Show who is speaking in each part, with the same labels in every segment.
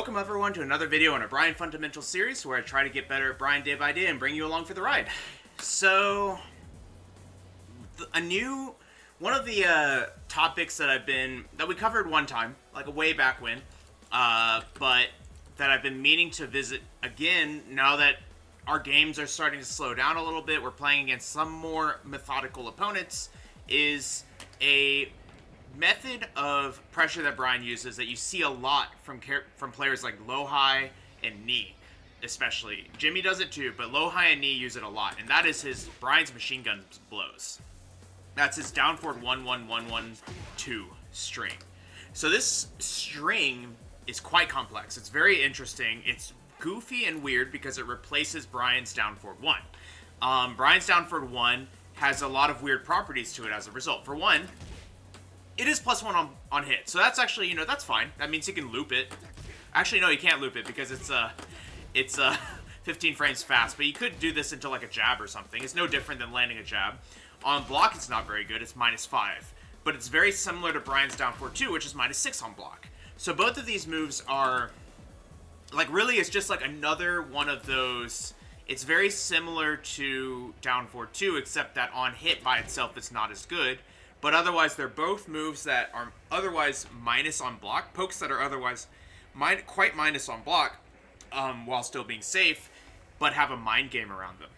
Speaker 1: Welcome everyone to another video in our Bryan Fundamental series where I try to get better at Bryan day by day and bring you along for the ride. So, one of the topics that we covered one time, like a way back when, but that I've been meaning to visit again now that our games are starting to slow down a little bit, we're playing against some more methodical opponents, is a method of pressure that Bryan uses that you see a lot from players like low, high, and knee, especially. Jimmy does it too, but low, high, and knee use it a lot, and that is Bryan's machine gun blows. That's his down forward 1-1-1-1-2 string. So this string is quite complex. It's very interesting. It's goofy and weird because it replaces Bryan's down forward 1. Bryan's down forward 1 has a lot of weird properties to it as a result. For one, it is +1 on hit, so that's actually, that's fine. That means he can loop it. Actually, no, you can't loop it because it's 15 frames fast, but you could do this into like a jab or something. It's no different than landing a jab. On block, it's not very good. It's -5, but it's very similar to Bryan's down forward 2, which is -6 on block. So both of these moves are, like, really, it's just like another one of those. It's very similar to down forward 2, except that on hit by itself, it's not as good. But otherwise, they're both moves that are otherwise minus on block, pokes that are otherwise quite minus on block, while still being safe, but have a mind game around them,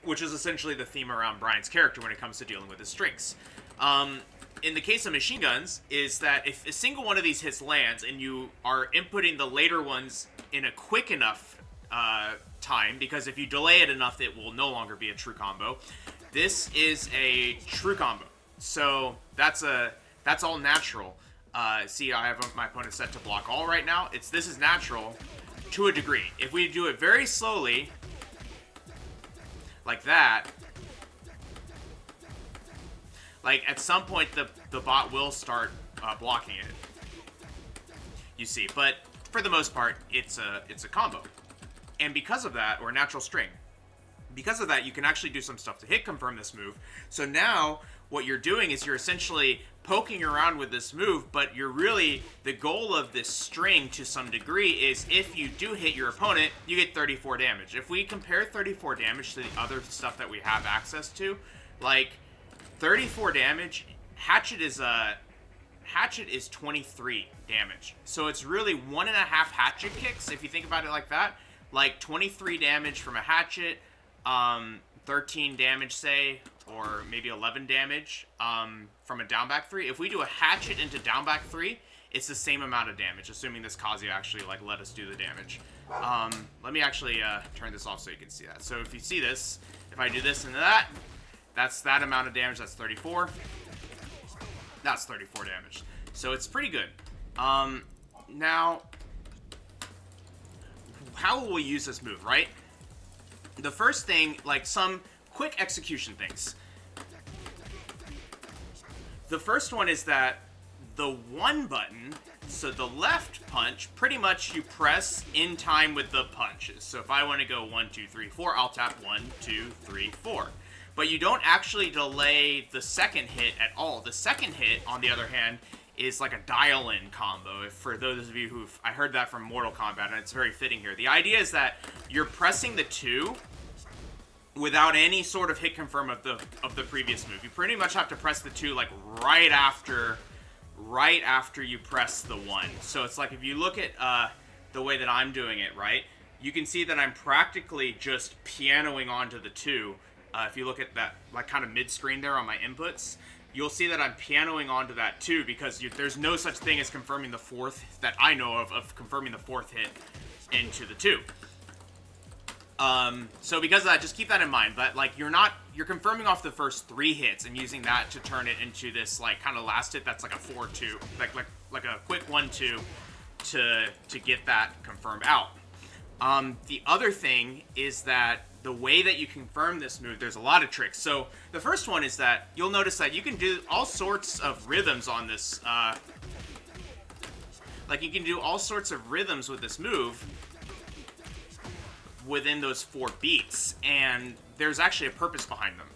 Speaker 1: which is essentially the theme around Bryan's character when it comes to dealing with his strings. In the case of machine guns, is that if a single one of these hits lands and you are inputting the later ones in a quick enough time, because if you delay it enough, it will no longer be a true combo. This is a true combo. So that's all natural. See, I have my opponent set to block all right now. This is natural to a degree. If we do it very slowly, like that, like at some point the bot will start blocking it. You see, but for the most part, it's a combo, and because of that, or natural string. Because of that, you can actually do some stuff to hit confirm this move. So now what you're doing is you're essentially poking around with this move, but the goal of this string to some degree is if you do hit your opponent, you get 34 damage. If we compare 34 damage to the other stuff that we have access to, like 34 damage, Hatchet is 23 damage. So it's really 1.5 hatchet kicks, if you think about it like that. Like 23 damage from a hatchet, 13 damage, say, or maybe 11 damage from a down back 3. If we do a hatchet into down back 3, it's the same amount of damage, assuming this Kazuya actually let us do the damage. Let me actually turn this off so you can see that. So if you see this, if I do this and that's that amount of damage. That's 34. That's 34 damage. So it's pretty good. Now, how will we use this move, right? The first thing, like some quick execution things. The first one is that the 1 button, so the left punch, pretty much you press in time with the punches. So if I want to go 1, 2, 3, 4, I'll tap 1, 2, 3, 4. But you don't actually delay the second hit at all. The second hit, on the other hand, is like a dial-in combo. For those of you I heard that from Mortal Kombat, and it's very fitting here. The idea is that you're pressing the 2 without any sort of hit confirm of the previous move. You pretty much have to press the 2 like right after you press the 1. So it's like if you look at the way that I'm doing it, right, you can see that I'm practically just pianoing onto the 2. If you look at that like kind of mid-screen there on my inputs, you'll see that I'm pianoing onto that 2 because there's no such thing as confirming the 4th that I know of confirming the 4th hit into the 2. So because of that, just keep that in mind. But like you're confirming off the first 3 hits and using that to turn it into this like kind of last hit that's like a 4-2, like a quick 1-2 to get that confirmed out. The other thing is that the way that you confirm this move, there's a lot of tricks. So the first one is that you'll notice that you can do all sorts of rhythms on this. Like you can do all sorts of rhythms with this move within those 4 beats, and there's actually a purpose behind them.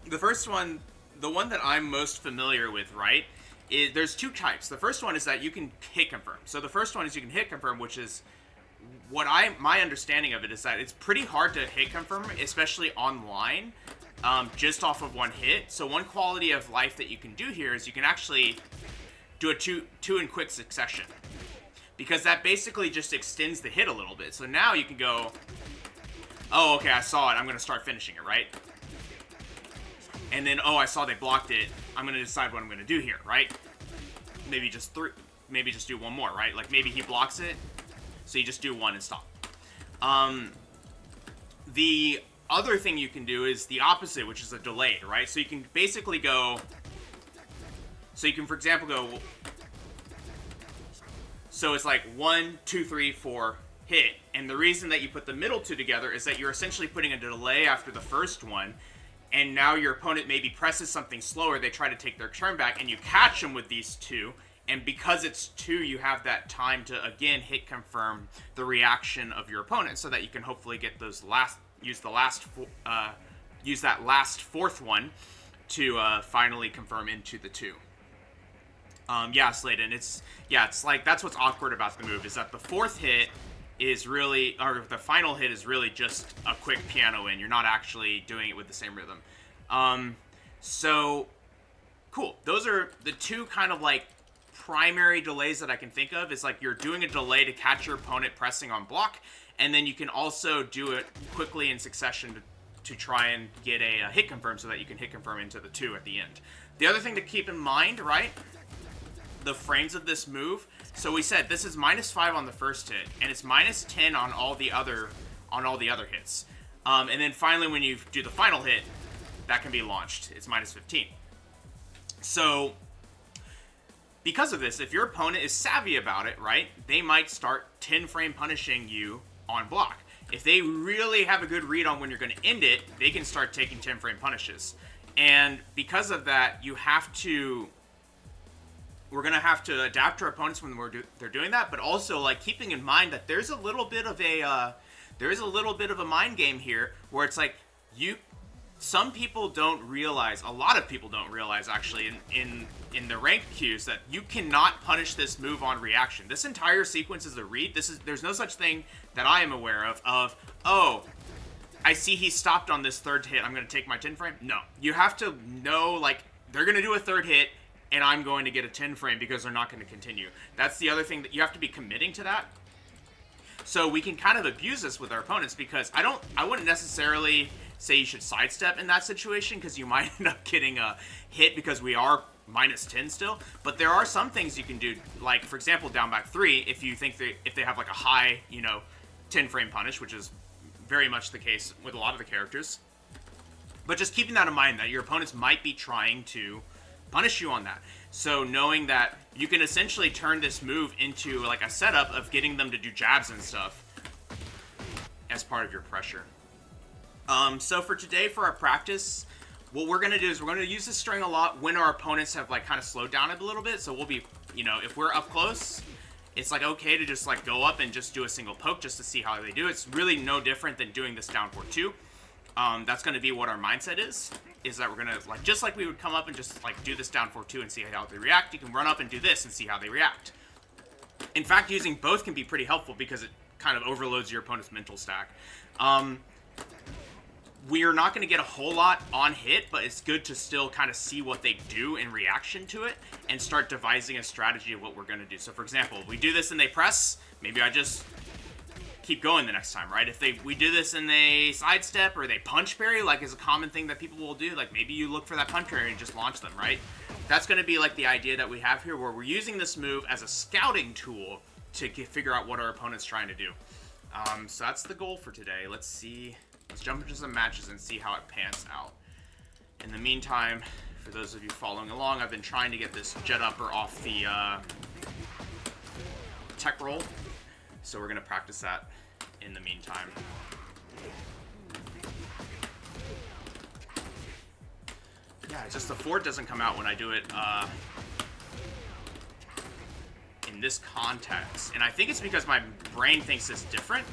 Speaker 1: The first one, the one that I'm most familiar with, right, there's two types. The first one is that you can hit confirm. So the first one is you can hit confirm, which is my understanding of it is that it's pretty hard to hit confirm, especially online, just off of one hit. So one quality of life that you can do here is you can actually do a two in quick succession, because that basically just extends the hit a little bit. So now you can go, oh, okay, I saw it. I'm going to start finishing it, right? And then, oh, I saw they blocked it. I'm going to decide what I'm going to do here, right? Maybe just do one more, right? Like maybe he blocks it, so you just do one and stop. The other thing you can do is the opposite, which is a delayed, right? So you can basically go, so you can, for example, go, so it's like 1, 2, 3, 4, hit. And the reason that you put the middle two together is that you're essentially putting a delay after the first one, and now your opponent maybe presses something slower, they try to take their turn back, and you catch them with these two, and because it's two, you have that time to, again, hit confirm the reaction of your opponent, so that you can hopefully get those use that last fourth one to finally confirm into the two. Yeah, Sladen, it's like, that's what's awkward about the move, is that the fourth hit is really, or the final hit is really just a quick piano in. You're not actually doing it with the same rhythm. So, cool. Those are the two kind of like primary delays that I can think of. Is like you're doing a delay to catch your opponent pressing on block, and then you can also do it quickly in succession to try and get a hit confirm, so that you can hit confirm into the two at the end. The other thing to keep in mind, right? The frames of this move. So we said this is -5 on the first hit, and it's -10 on all the other hits. And then finally, when you do the final hit, that can be launched. It's -15. So because of this, if your opponent is savvy about it, right, they might start 10-frame punishing you on block. If they really have a good read on when you're going to end it, they can start taking 10-frame punishes. And because of that, we're going to have to adapt to our opponents when they're doing that, but also like keeping in mind that there's a little bit of a mind game here, where it's like some people don't realize, a lot of people don't realize actually in the ranked queues, that you cannot punish this move on reaction. This entire sequence is a read. There's no such thing that I am aware of, oh, I see he stopped on this third hit, I'm going to take my 10 frame. No, you have to know, like, they're going to do a third hit, and I'm going to get a 10 frame because they're not going to continue. That's the other thing, that you have to be committing to that. So we can kind of abuse this with our opponents, because I wouldn't necessarily say you should sidestep in that situation, because you might end up getting a hit because we are -10 still. But there are some things you can do, like for example, down back 3, if they have like a high, 10 frame punish, which is very much the case with a lot of the characters. But just keeping that in mind, that your opponents might be trying to punish you on that. So knowing that you can essentially turn this move into like a setup of getting them to do jabs and stuff as part of your pressure. So for today, for our practice, what we're going to do is we're going to use this string a lot when our opponents have like kind of slowed down a little bit. So we'll be, if we're up close, it's like okay to just like go up and just do a single poke just to see how they do. It's really no different than doing this down 4-2. That's going to be what our mindset is that we're going to, like, just like we would come up and just, like, do this down 4-2 and see how they react, you can run up and do this and see how they react. In fact, using both can be pretty helpful because it kind of overloads your opponent's mental stack. We are not going to get a whole lot on hit, but it's good to still kind of see what they do in reaction to it and start devising a strategy of what we're going to do. So, for example, we do this and they press, maybe I just keep going the next time, right? If we do this and they sidestep or they punch parry, like is a common thing that people will do, like maybe you look for that punch parry and just launch them, right? That's going to be like the idea that we have here, where we're using this move as a scouting tool to figure out what our opponent's trying to do. So that's the goal for today. Let's jump into some matches and see how it pans out. In the meantime, for those of you following along, I've been trying to get this jet upper off the tech roll. So we're going to practice that in the meantime. Yeah, it's just the forward doesn't come out when I do it in this context. And I think it's because my brain thinks it's different.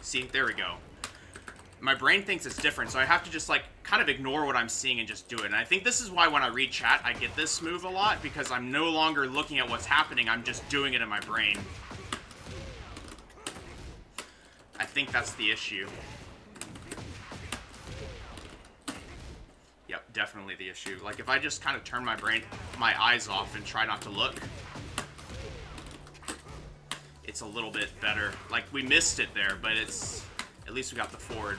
Speaker 1: See, there we go. my brain thinks it's different, so I have to just, like, kind of ignore what I'm seeing and just do it. And I think this is why when I read chat, I get this move a lot, because I'm no longer looking at what's happening, I'm just doing it in my brain. I think that's the issue. Yep, definitely the issue. Like, if I just kind of turn my eyes off and try not to look, it's a little bit better. Like, we missed it there, but it's... At least we got the forward.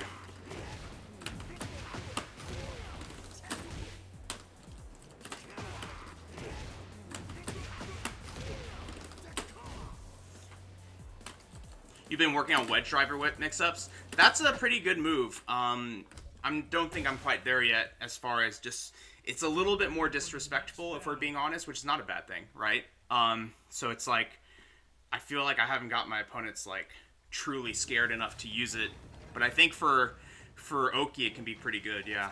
Speaker 1: You've been working on wedge driver mix-ups. That's a pretty good move. I don't think I'm quite there yet as far as just... It's a little bit more disrespectful, if we're being honest, which is not a bad thing, right? So it's like... I feel like I haven't got my opponents, like, truly scared enough to use it. But I think for Oki, it can be pretty good, yeah.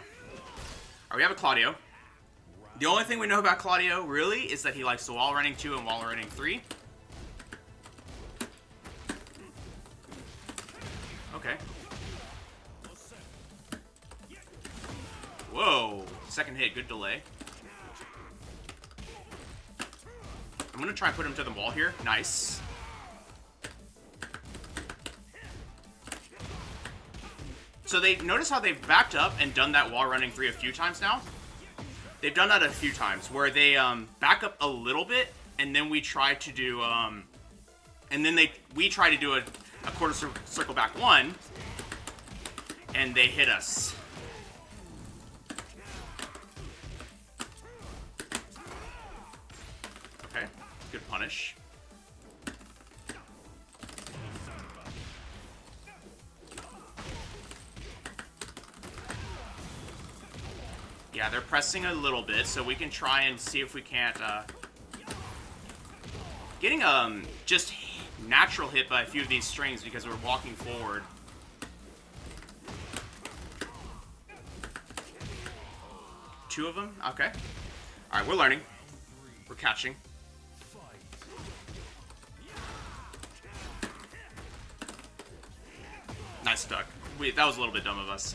Speaker 1: Alright, we have a Claudio. The only thing we know about Claudio, really, is that he likes the wall running 2 and wall running 3. Okay. Whoa. Second hit, good delay. I'm going to try and put him to the wall here. Nice. So they notice how they've backed up and done that wall running 3 a few times now? They've done that a few times where they back up a little bit and then we try to do we try to do a quarter circle back 1 and they hit us. Okay, good punish. Yeah, they're pressing a little bit, so we can try and see if we can't, getting, just natural hit by a few of these strings because we're walking forward. Two of them? Okay. Alright, we're learning. We're catching. Nice duck. That was a little bit dumb of us.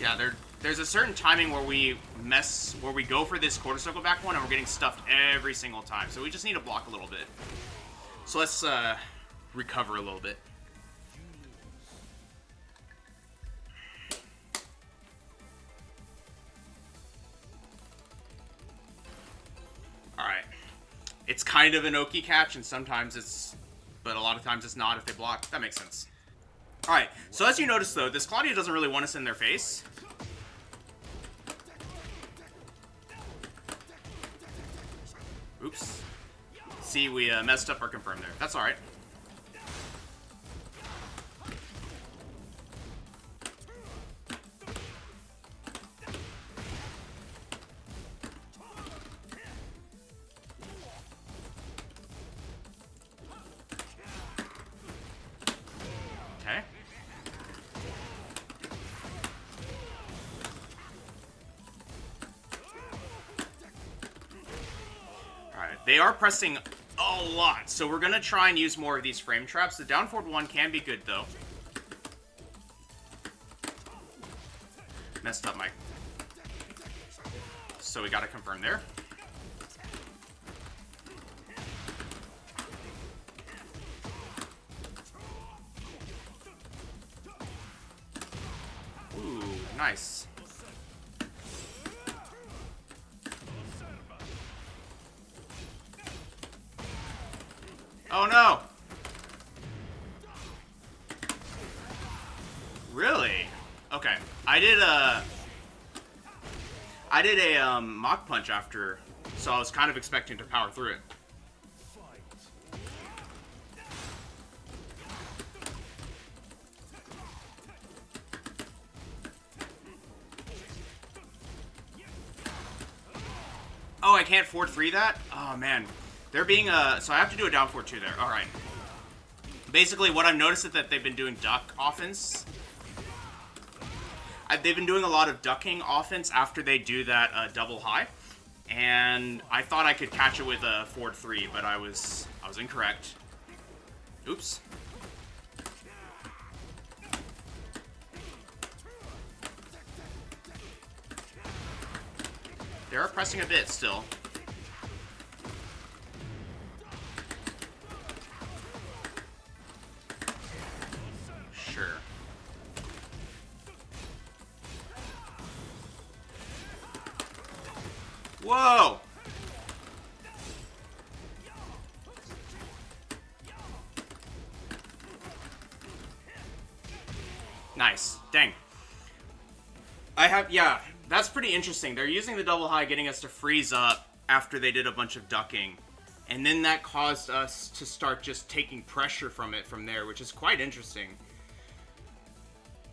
Speaker 1: Yeah, there's a certain timing where we go for this quarter circle back 1 and we're getting stuffed every single time. So we just need to block a little bit. So let's recover a little bit. Alright. It's kind of an Oki catch and sometimes it's... But a lot of times it's not if they block. That makes sense. Alright, so as you notice though, this Claudio doesn't really want us in their face. Oops. See, we messed up our confirm there. That's alright. Okay. They are pressing a lot, so we're going to try and use more of these frame traps. The down forward 1 can be good, though. Messed up, Mike. So we got to confirm there. Ooh, nice. Oh no! Really? Okay. I did a mock punch after, so I was kind of expecting to power through it. Oh, I can't forward 3 that? Oh man. They're being so I have to do a down 4-2 there. Alright. Basically, what I've noticed is that they've been doing duck offense. they've been doing a lot of ducking offense after they do that double high. And I thought I could catch it with a forward 3, but I was incorrect. Oops. They're pressing a bit still. Sure. Whoa! Nice. Dang. Yeah, that's pretty interesting. They're using the double high, getting us to freeze up after they did a bunch of ducking. And then that caused us to start just taking pressure from it from there, which is quite interesting.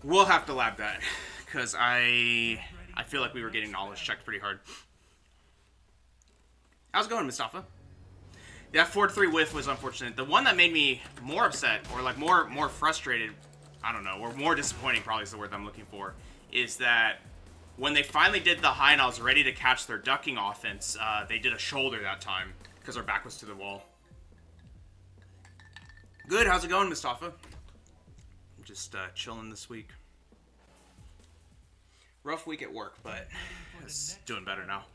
Speaker 1: We'll have to lab that, because I feel like we were getting knowledge checked pretty hard. How's it going, Mustafa? That forward 3 whiff was unfortunate. The one that made me more upset, or like more frustrated, I don't know, or more disappointing probably is the word I'm looking for, is that when they finally did the high and I was ready to catch their ducking offense, they did a shoulder that time because our back was to the wall. Good, how's it going, Mustafa? I'm just chilling this week. Rough week at work, but it's doing better now.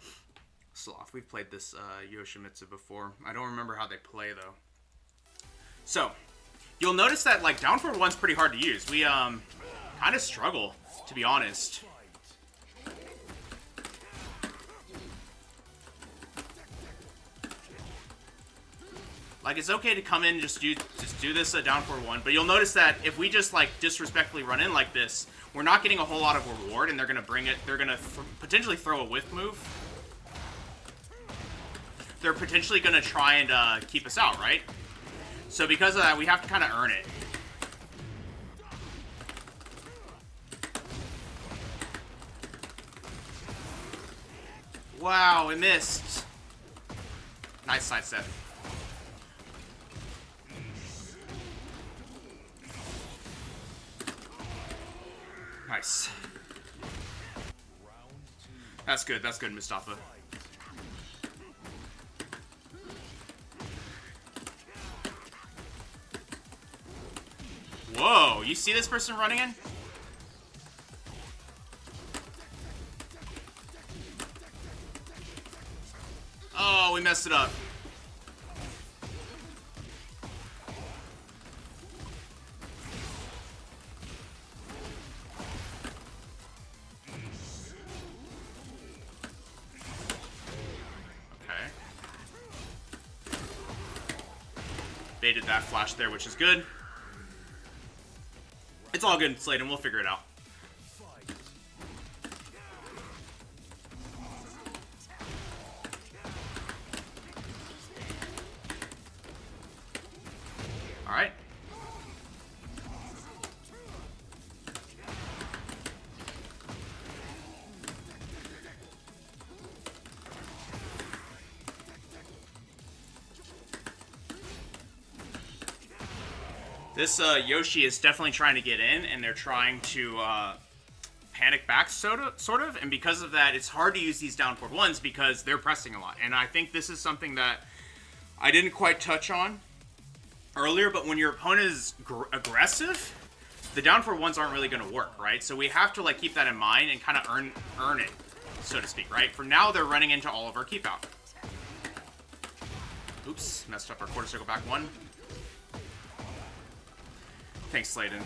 Speaker 1: Sloth, we've played this Yoshimitsu before. I don't remember how they play, though. So, you'll notice that, like, down forward 1's pretty hard to use. We, kind of struggle, to be honest. Like, it's okay to come in and just do this down forward 1, but you'll notice that if we just, like, disrespectfully run in like this, we're not getting a whole lot of reward, and they're gonna bring it, they're gonna potentially throw a whiff move. They're potentially gonna try and keep us out, right? So because of that, we have to kind of earn it. Wow, it missed. Nice sidestep. Nice. That's good, Mustafa. Whoa, you see this person running in? Oh, we messed it up. Okay. Baited that flash there, which is good. It's all good, Sladen. We'll figure it out. All right. This Yoshi is definitely trying to get in, and they're trying to panic back, sort of. And because of that, it's hard to use these down forward 1s because they're pressing a lot. And I think this is something that I didn't quite touch on earlier, but when your opponent is aggressive, the down forward 1s aren't really going to work, right? So we have to like keep that in mind and kind of earn it, so to speak, right? For now, they're running into all of our keep out. Oops, messed up our quarter circle back 1. Thanks, Sladen.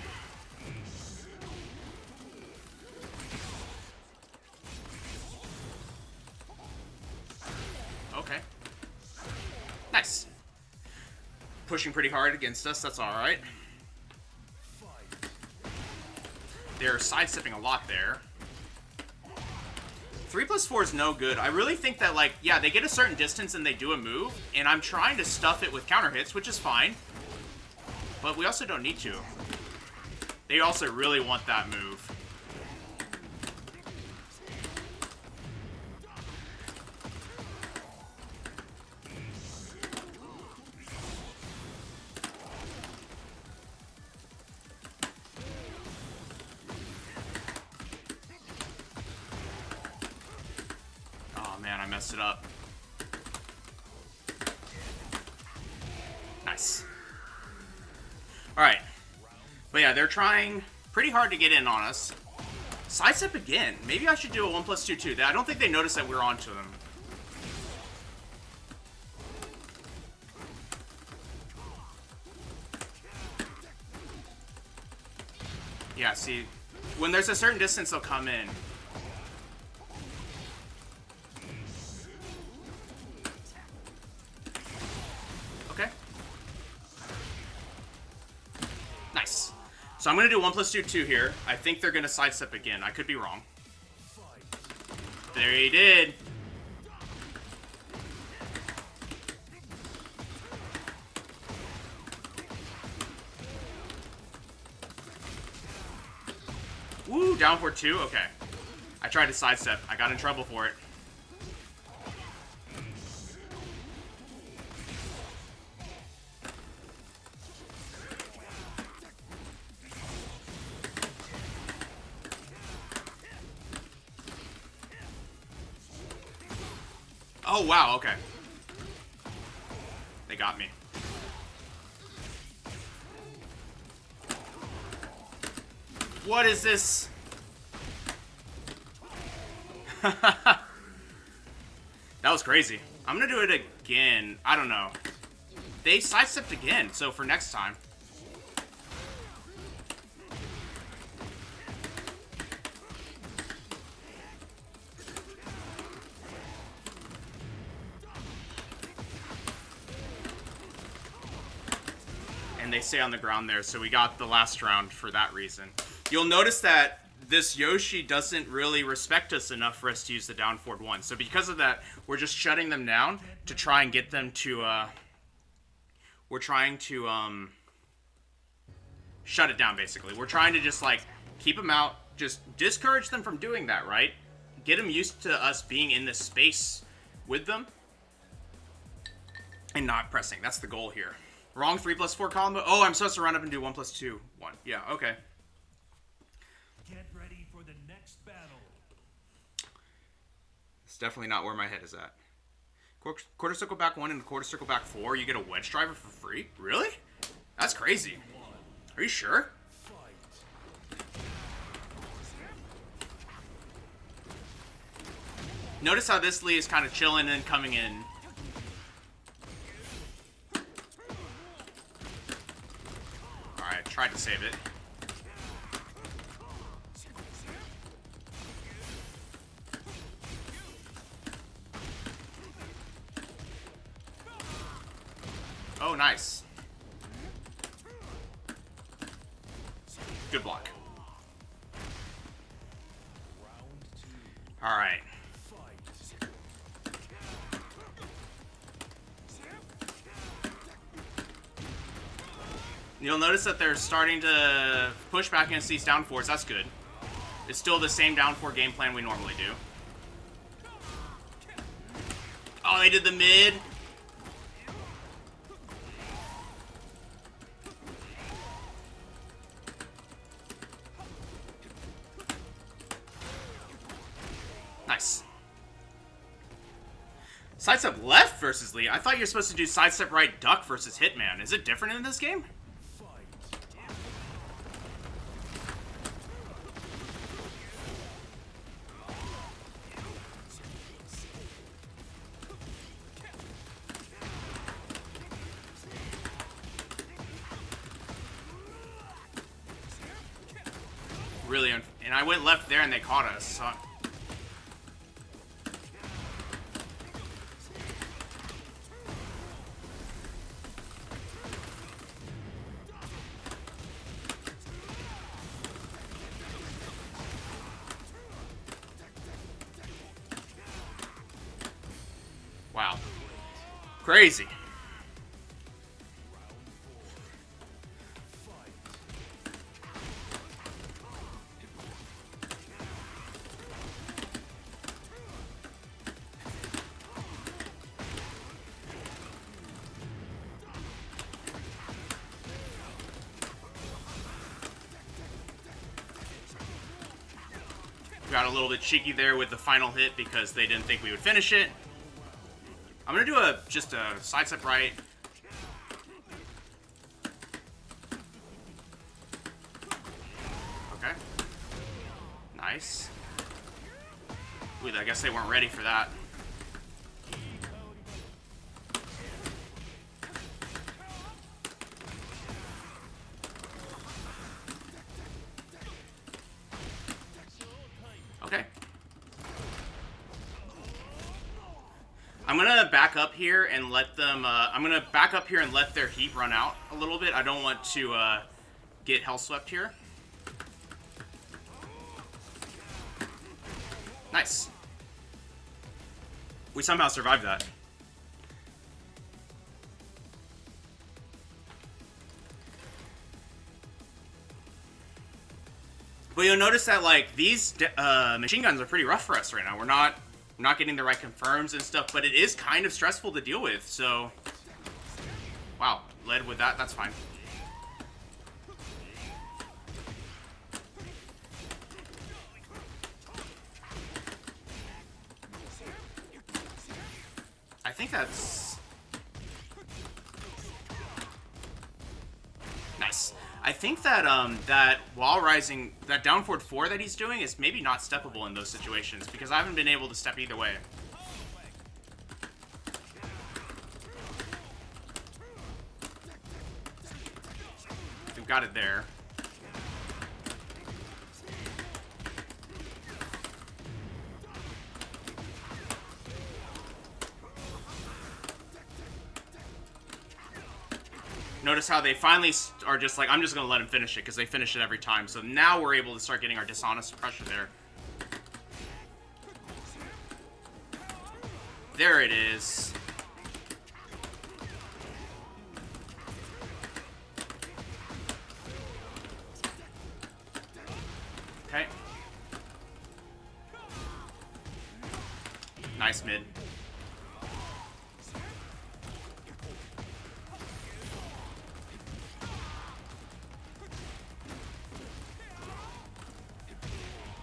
Speaker 1: Okay. Nice. Pushing pretty hard against us, that's alright. They're sidestepping a lot there. 3+4 is no good. I really think that, like, yeah, they get a certain distance and they do a move, and I'm trying to stuff it with counter hits, which is fine. But we also don't need to. They also really want that move. messed it up. Nice. Alright. But yeah, they're trying pretty hard to get in on us. Sidestep again. Maybe I should do a 1+2 too. I don't think they noticed that we're onto them. Yeah, see, when there's a certain distance, they'll come in. Okay. Nice. So I'm going to do 1+2 here. I think they're going to sidestep again. I could be wrong. There he did. Woo, down for 2? Okay. I tried to sidestep. I got in trouble for it. Oh, wow, okay. They got me. What is this? That was crazy. I'm gonna do it again. I don't know. They sidestepped again, so for next time. And they stay on the ground there, so we got the last round for that reason. You'll notice that this Yoshi doesn't really respect us enough for us to use the down forward 1. So because of that, we're just shutting them down to try and get them to, we're trying to, shut it down, basically. We're trying to just, like, keep them out, just discourage them from doing that, right? Get them used to us being in this space with them and not pressing. That's the goal here. Wrong 3+4 combo. Oh, I'm supposed to run up and do 1+2, 1. Yeah, okay.
Speaker 2: Get ready for the next battle.
Speaker 1: It's definitely not where my head is at. Quarter circle back 1 and quarter circle back 4. You get a wedge driver for free? Really? That's crazy. Are you sure? Notice how this Lee is kind of chilling and coming in. Alright, tried to save it. Oh, nice. Good block. Alright. You'll notice that they're starting to push back against these down fours. That's good. It's still the same down four game plan we normally do. Oh, they did the mid. Nice. Sidestep left versus Lee. I thought you were supposed to do sidestep right duck versus Hitman. Is it different in this game? Really, and I went left there and they caught us. So. Wow. Crazy. Got a little bit cheeky there with the final hit because they didn't think we would finish it. I'm gonna do just a side step right. Okay. Nice. Ooh, I guess they weren't ready for that. Okay. I'm gonna back up here and let them, I'm gonna back up here and let their heat run out a little bit. I don't want to, get hell swept here. Nice. We somehow survived that. But you'll notice that, like, these machine guns are pretty rough for us right now. We're not getting the right confirms and stuff, but it is kind of stressful to deal with, so... Wow, led with that, that's fine. I think that's... Nice. I think that, that wall rising, that down forward 4 that he's doing is maybe not steppable in those situations, because I haven't been able to step either way. We've got it there. Notice how they finally are just like, I'm just going to let him finish it, because they finish it every time. So now we're able to start getting our dishonest pressure there. There it is. Okay. Nice mid.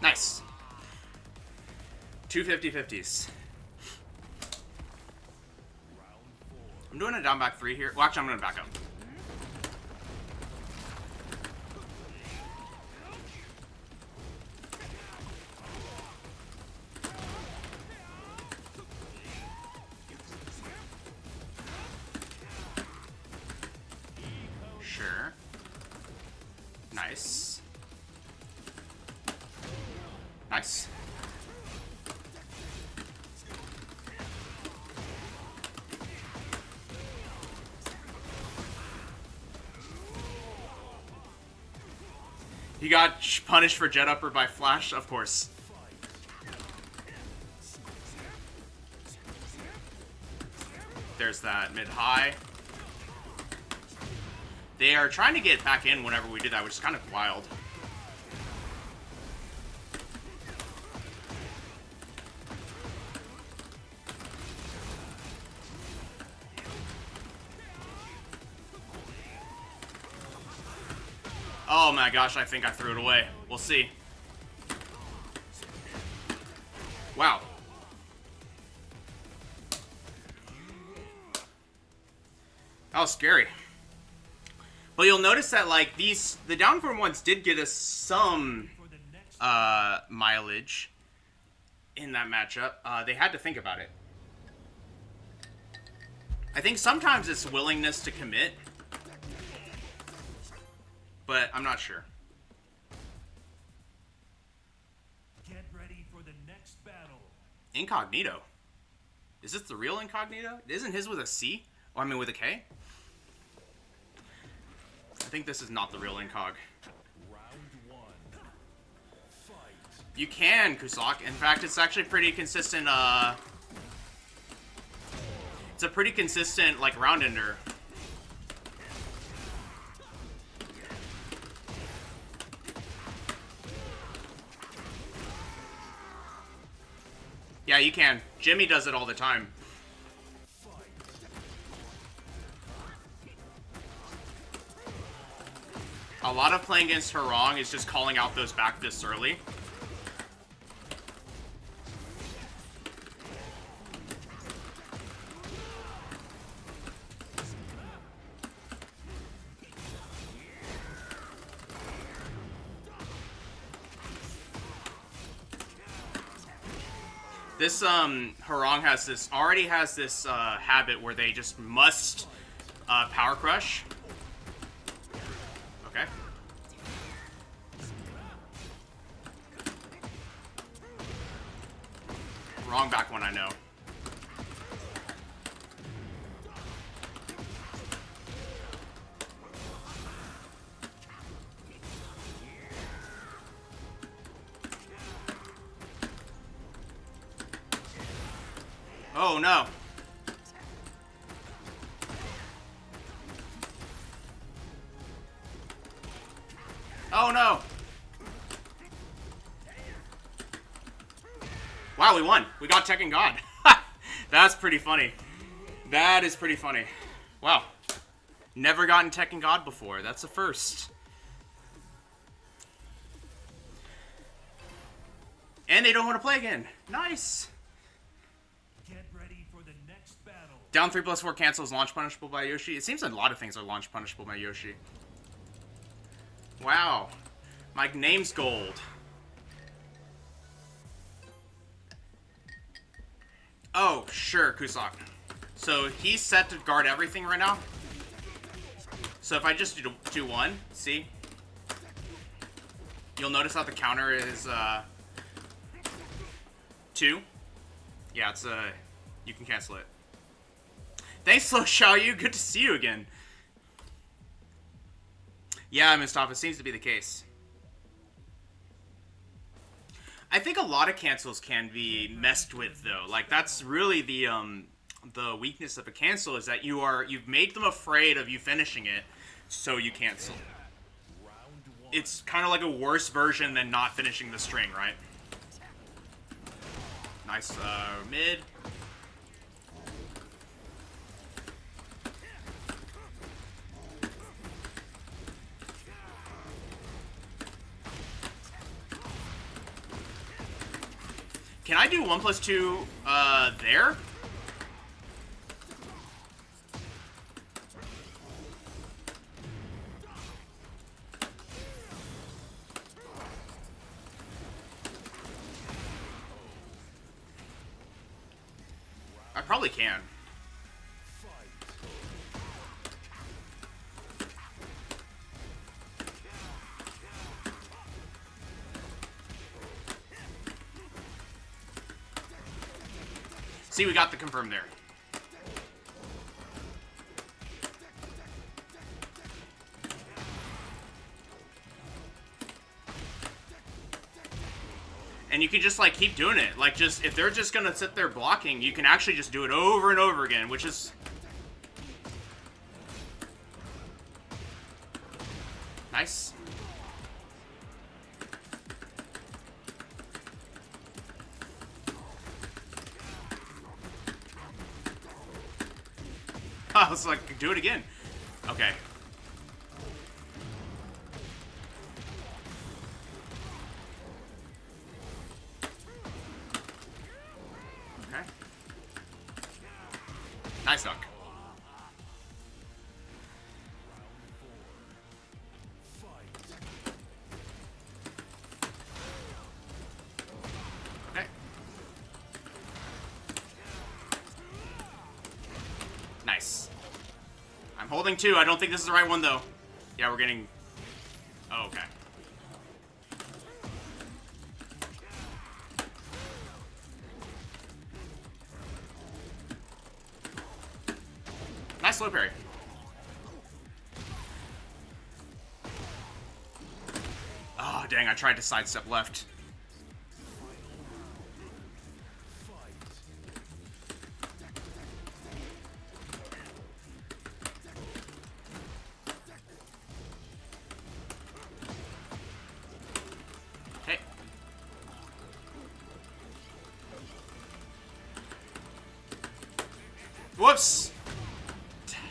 Speaker 1: Nice. 2 50-50s. I'm doing a down back 3 here. Well, actually, I'm going to back up. Sure. Nice. Nice. He got punished for jet upper by Flash, of course. There's that mid-high. They are trying to get back in whenever we do that, which is kind of wild. Oh my gosh, I think I threw it away. We'll see. Wow. That was scary. But you'll notice that, like, the downform ones did get us some mileage in that matchup. They had to think about it. I think sometimes it's willingness to commit, but I'm not sure.
Speaker 2: Get ready for the next battle.
Speaker 1: Incognito. Is this the real Incognito? Isn't his with a C? Oh, I mean with a K? I think this is not the real Incog.
Speaker 2: Round 1. Fight.
Speaker 1: You can, Kusak. In fact, it's actually pretty consistent, it's a pretty consistent, like, round ender. Yeah, you can. Jimmy does it all the time. A lot of playing against her wrong is just calling out those back fists early. This Harong already has this habit where they just must power crush. Okay. Wrong back one, I know. Oh no. Oh no. Wow, we won. We got Tekken God. That's pretty funny. That is pretty funny. Wow. Never gotten Tekken God before. That's a first. And they don't want to play again. Nice.
Speaker 2: Get ready for the next battle.
Speaker 1: Down 3+4 cancels launch punishable by Yoshi. It seems a lot of things are launch punishable by Yoshi. Wow. My name's gold. Oh, sure, Kusak. So he's set to guard everything right now. So if I just do one, see? You'll notice how the counter is 2. Yeah, it's you can cancel it. Thanks, Slow Xiaoyu. Good to see you again. Yeah, Mustafa, seems to be the case. I think a lot of cancels can be messed with, though. Like, that's really the weakness of a cancel, is that you've made them afraid of you finishing it, so you cancel. It's kind of like a worse version than not finishing the string, right? Nice mid. Can I do 1+2 there? I probably can. See, we got the confirm there. And you can just, like, keep doing it. Like, just, if they're just gonna sit there blocking, you can actually just do it over and over again, which is... nice. I was like, do it again. Okay. Okay. Nice duck. Okay. Nice. I'm holding 2. I don't think this is the right one, though. Yeah, we're getting... oh, okay. Nice slow parry. Oh, dang, I tried to sidestep left. Okay. Whoops!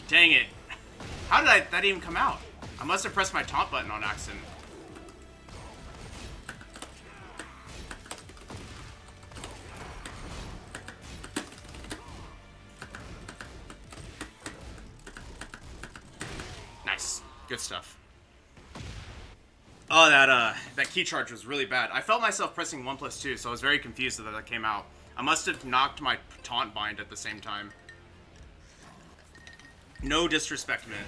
Speaker 1: Dang it. How did that even come out? I must have pressed my top button on accident. Nice. Good stuff. Oh, that key charge was really bad. I felt myself pressing 1+2, so I was very confused that that came out. I must have knocked my taunt bind at the same time. No disrespect, man.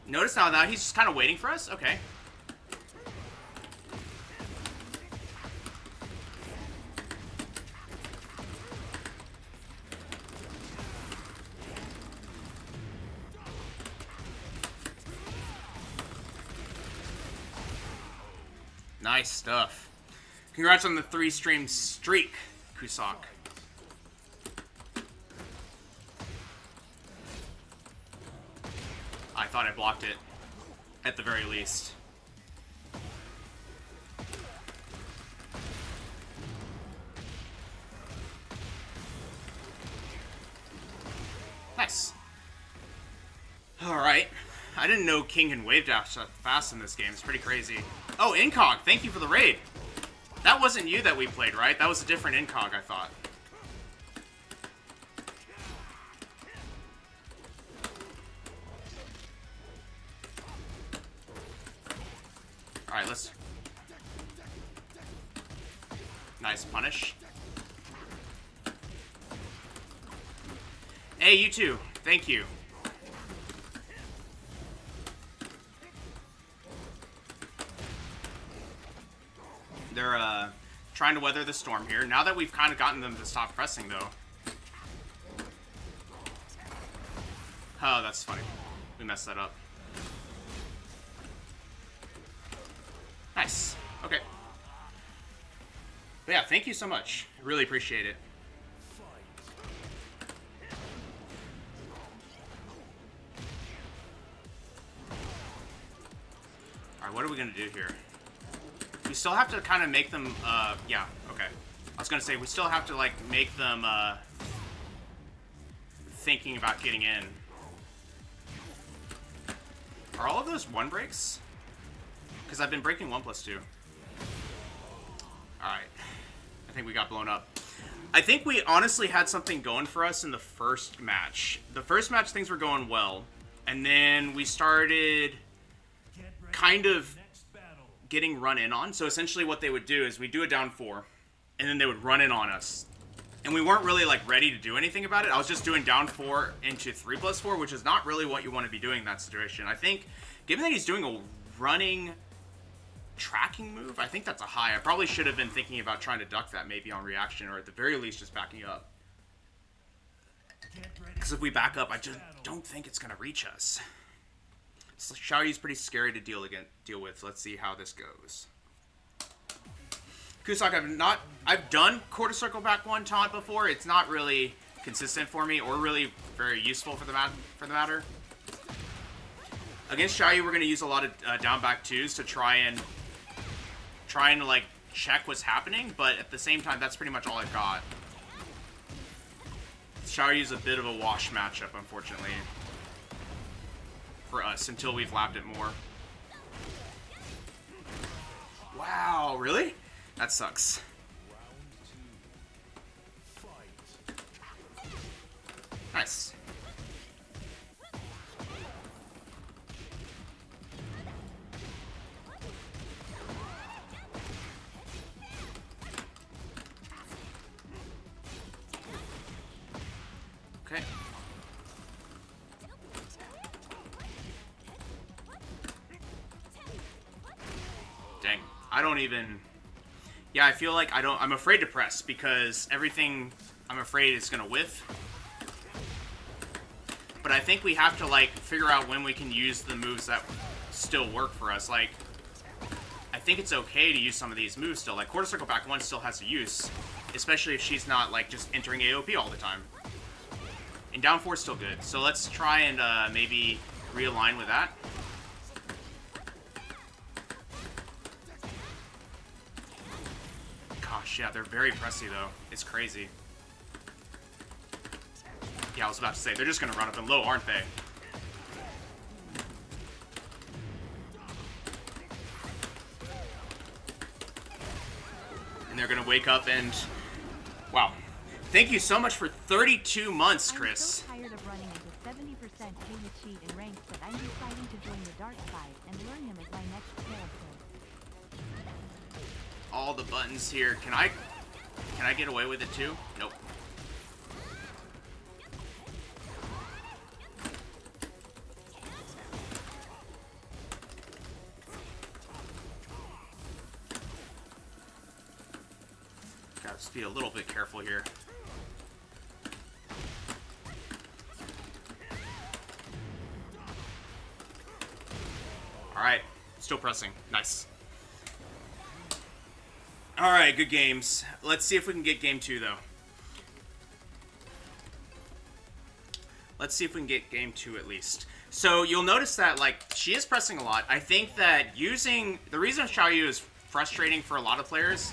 Speaker 1: Notice now that he's just kind of waiting for us? Okay. Nice stuff. Congrats on the 3-stream streak, Kusak. I thought I blocked it, at the very least. Nice. Alright. I didn't know King can wave dash that fast in this game. It's pretty crazy. Oh, Incog, thank you for the raid. That wasn't you that we played, right? That was a different Incog, I thought. Alright, let's... Nice punish. Hey, you too. Thank you. They're trying to weather the storm here. Now that we've kind of gotten them to stop pressing, though. Oh, that's funny. We messed that up. Nice. Okay. But yeah, thank you so much. I really appreciate it. Alright, what are we going to do here? We still have to kind of make them, yeah, okay. I was gonna say, we still have to, like, make them, thinking about getting in. Are all of those 1 breaks? Because I've been breaking 1+2. Alright. I think we got blown up. I think we honestly had something going for us in the first match. The first match, things were going well. And then we started kind of getting run in on. So essentially what they would do is we do a down 4 and then they would run in on us, and we weren't really like ready to do anything about it. I was just doing down 4 into 3+4, which is not really what you want to be doing in that situation. I think given that he's doing a running tracking move, I think that's a high. I probably should have been thinking about trying to duck that maybe on reaction, or at the very least just backing up, because if we back up I just don't think it's gonna reach us. So Xiaoyu's pretty scary to deal with. Let's see how this goes. Kusak, I've done quarter circle back 1 taunt before. It's not really consistent for me, or really very useful for the matter. Against Xiaoyu, we're gonna use a lot of down back 2s to try and like check what's happening, but at the same time, that's pretty much all I've got. Xiaoyu's a bit of a wash matchup, unfortunately, for us, until we've lapped it more. Wow, really? That sucks. Nice. Okay. Dang. I don't even... Yeah, I feel like I'm afraid to press, because everything I'm afraid is gonna whiff. But I think we have to, like, figure out when we can use the moves that still work for us. Like, I think it's okay to use some of these moves still. Like, quarter circle back 1 still has a use, especially if she's not, like, just entering AOP all the time. And down 4 is still good. So let's try and maybe realign with that. Gosh, yeah, they're very pressy, though. It's crazy. Yeah, I was about to say, they're just going to run up and low, aren't they? And they're going to wake up and... Wow. Thank you so much for 32 months, Chris.
Speaker 3: I'm so tired of running into 70% Junior cheat in ranks that I'm deciding to join the dark side and learn him as my next character.
Speaker 1: all the buttons here. Can I get away with it too? Nope. Gotta just be a little bit careful here. Alright, still pressing. Nice. Alright, good games. Let's see if we can get game 2, though. Let's see if we can get game 2 at least. So, you'll notice that, like, she is pressing a lot. I think that using... The reason Xiaoyu is frustrating for a lot of players...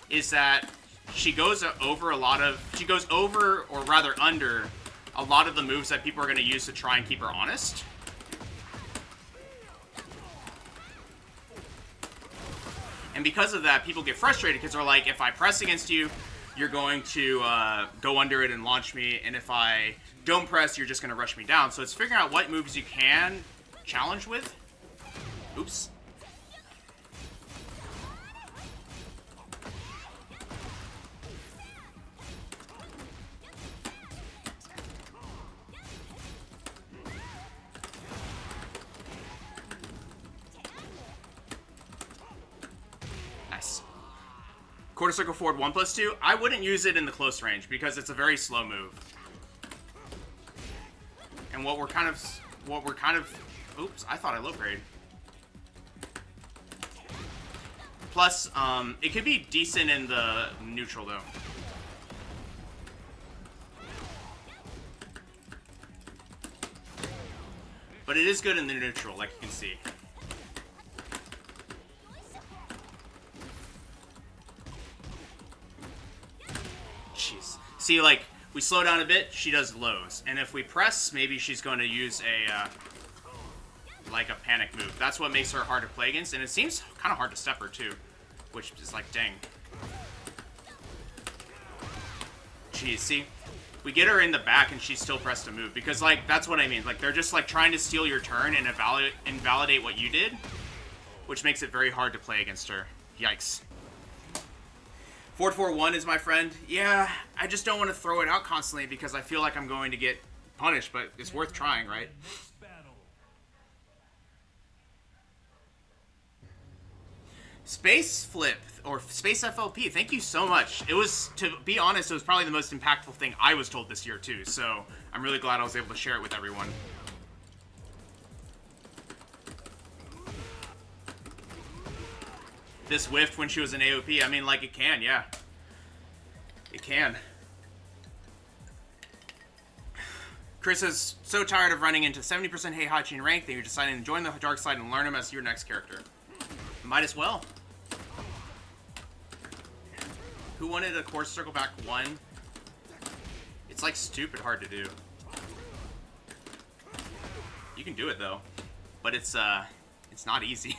Speaker 1: is that she goes over or rather under a lot of the moves that people are going to use to try and keep her honest. And because of that, people get frustrated because they're like, if I press against you, you're going to go under it and launch me, and if I don't press, you're just going to rush me down. So it's figuring out what moves you can challenge with. Oops. Quarter circle forward 1+2. I wouldn't use it in the close range because it's a very slow move. And what we're kind of, oops, I thought I low grade. Plus, it could be decent in the neutral though. But it is good in the neutral, like you can see. See, like, we slow down a bit, she does lows. And if we press, maybe she's going to use like a panic move. That's what makes her hard to play against. And it seems kind of hard to step her, too. Which is like, dang. Jeez, see? We get her in the back and she's still pressed to move. Because, like, that's what I mean. Like, they're just, like, trying to steal your turn and invalidate what you did. Which makes it very hard to play against her. Yikes. 4-4-1 is my friend. Yeah, I just don't want to throw it out constantly because I feel like I'm going to get punished, but it's worth trying, right? Space Flip, or Space FLP, thank you so much. It was, to be honest, it was probably the most impactful thing I was told this year, too, so I'm really glad I was able to share it with everyone. This whiffed when she was in AOP. I mean, like, it can, yeah. It can. Chris is so tired of running into 70% Heihachi in rank that you're deciding to join the dark side and learn him as your next character. Might as well. Who wanted a course circle back 1? It's, like, stupid hard to do. You can do it, though. But it's not easy.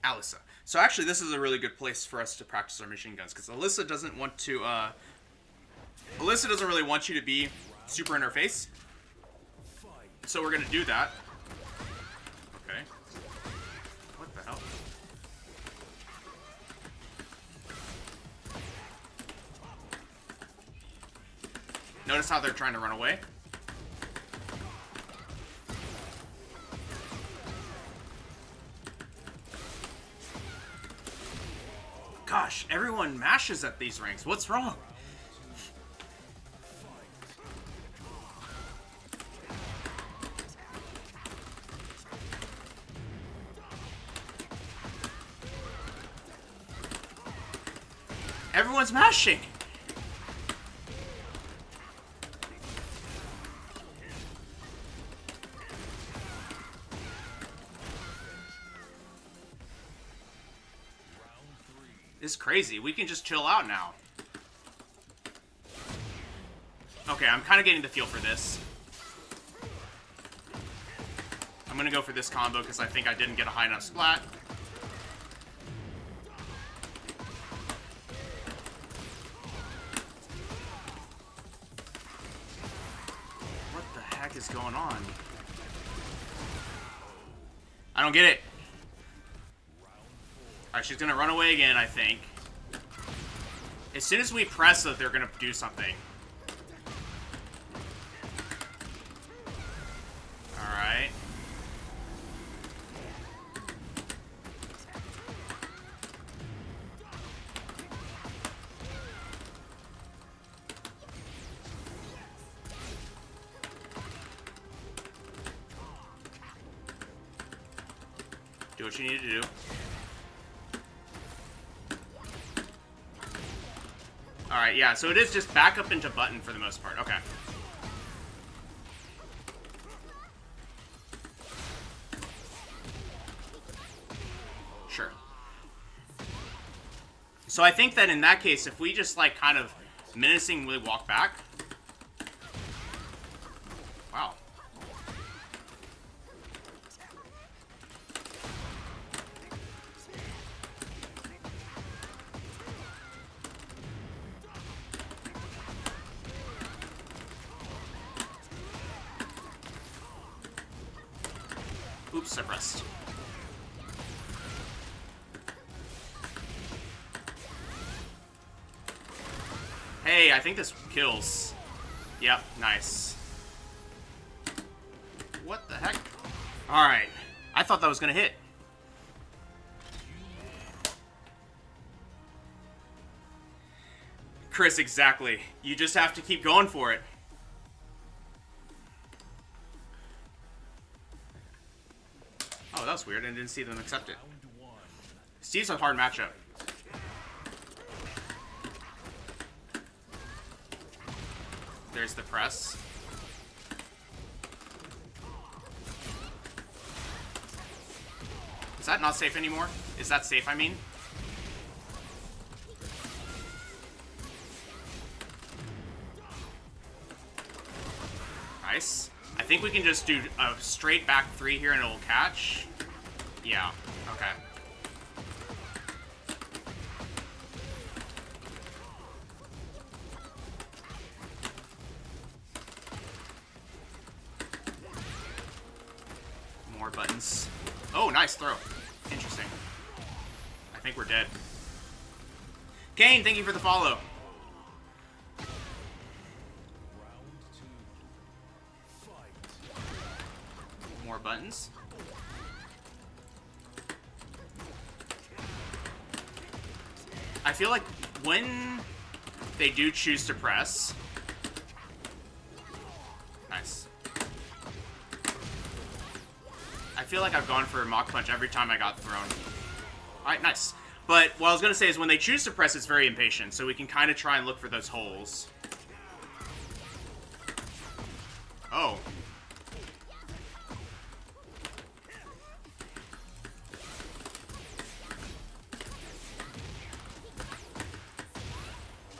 Speaker 1: Alyssa. So actually, this is a really good place for us to practice our machine guns, because Alyssa doesn't want to, Alyssa doesn't really want you to be super in her face. So we're going to do that. Okay. What the hell? Notice how they're trying to run away? Gosh, everyone mashes at these ranks. What's wrong? Everyone's mashing. This is crazy. We can just chill out now. Okay, I'm kind of getting the feel for this. I'm gonna go for this combo because I think I didn't get a high enough splat. What the heck is going on? I don't get it. Alright, she's gonna run away again, I think. As soon as we press it, they're gonna do something. Alright. Do what you need to do. Alright, yeah, so it is just back up into button for the most part. Okay. Sure. So I think that in that case, if we just, like, kind of menacingly walk back... Wow. Oops, I pressed. Hey, I think this kills. Yep, nice. What the heck? Alright. I thought that was gonna hit. Chris, exactly. You just have to keep going for it. Oh, that was weird. I didn't see them accept it. Steve's a hard matchup. There's the press. Is that not safe anymore? Is that safe, I mean? Nice. I think we can just do a straight back 3 here and it'll catch. Yeah, okay. More buttons. Oh, nice throw. Interesting. I think we're dead. Kane, thank you for the follow. More buttons. I feel like when they do choose to press... Nice. I feel like I've gone for a Mach Punch every time I got thrown. Alright, nice. But what I was going to say is when they choose to press, it's very impatient, so we can kind of try and look for those holes. Oh.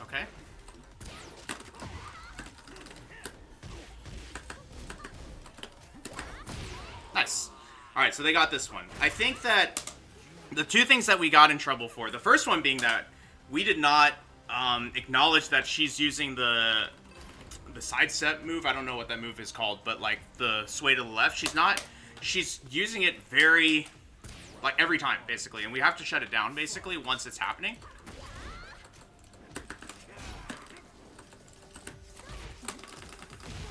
Speaker 1: Okay. Nice. Alright, so they got this one. I think that the two things that we got in trouble for, the first one being that we did not acknowledge that she's using the sidestep move. I don't know what that move is called, but like the sway to the left. She's using it very, like every time, basically. And we have to shut it down, basically, once it's happening.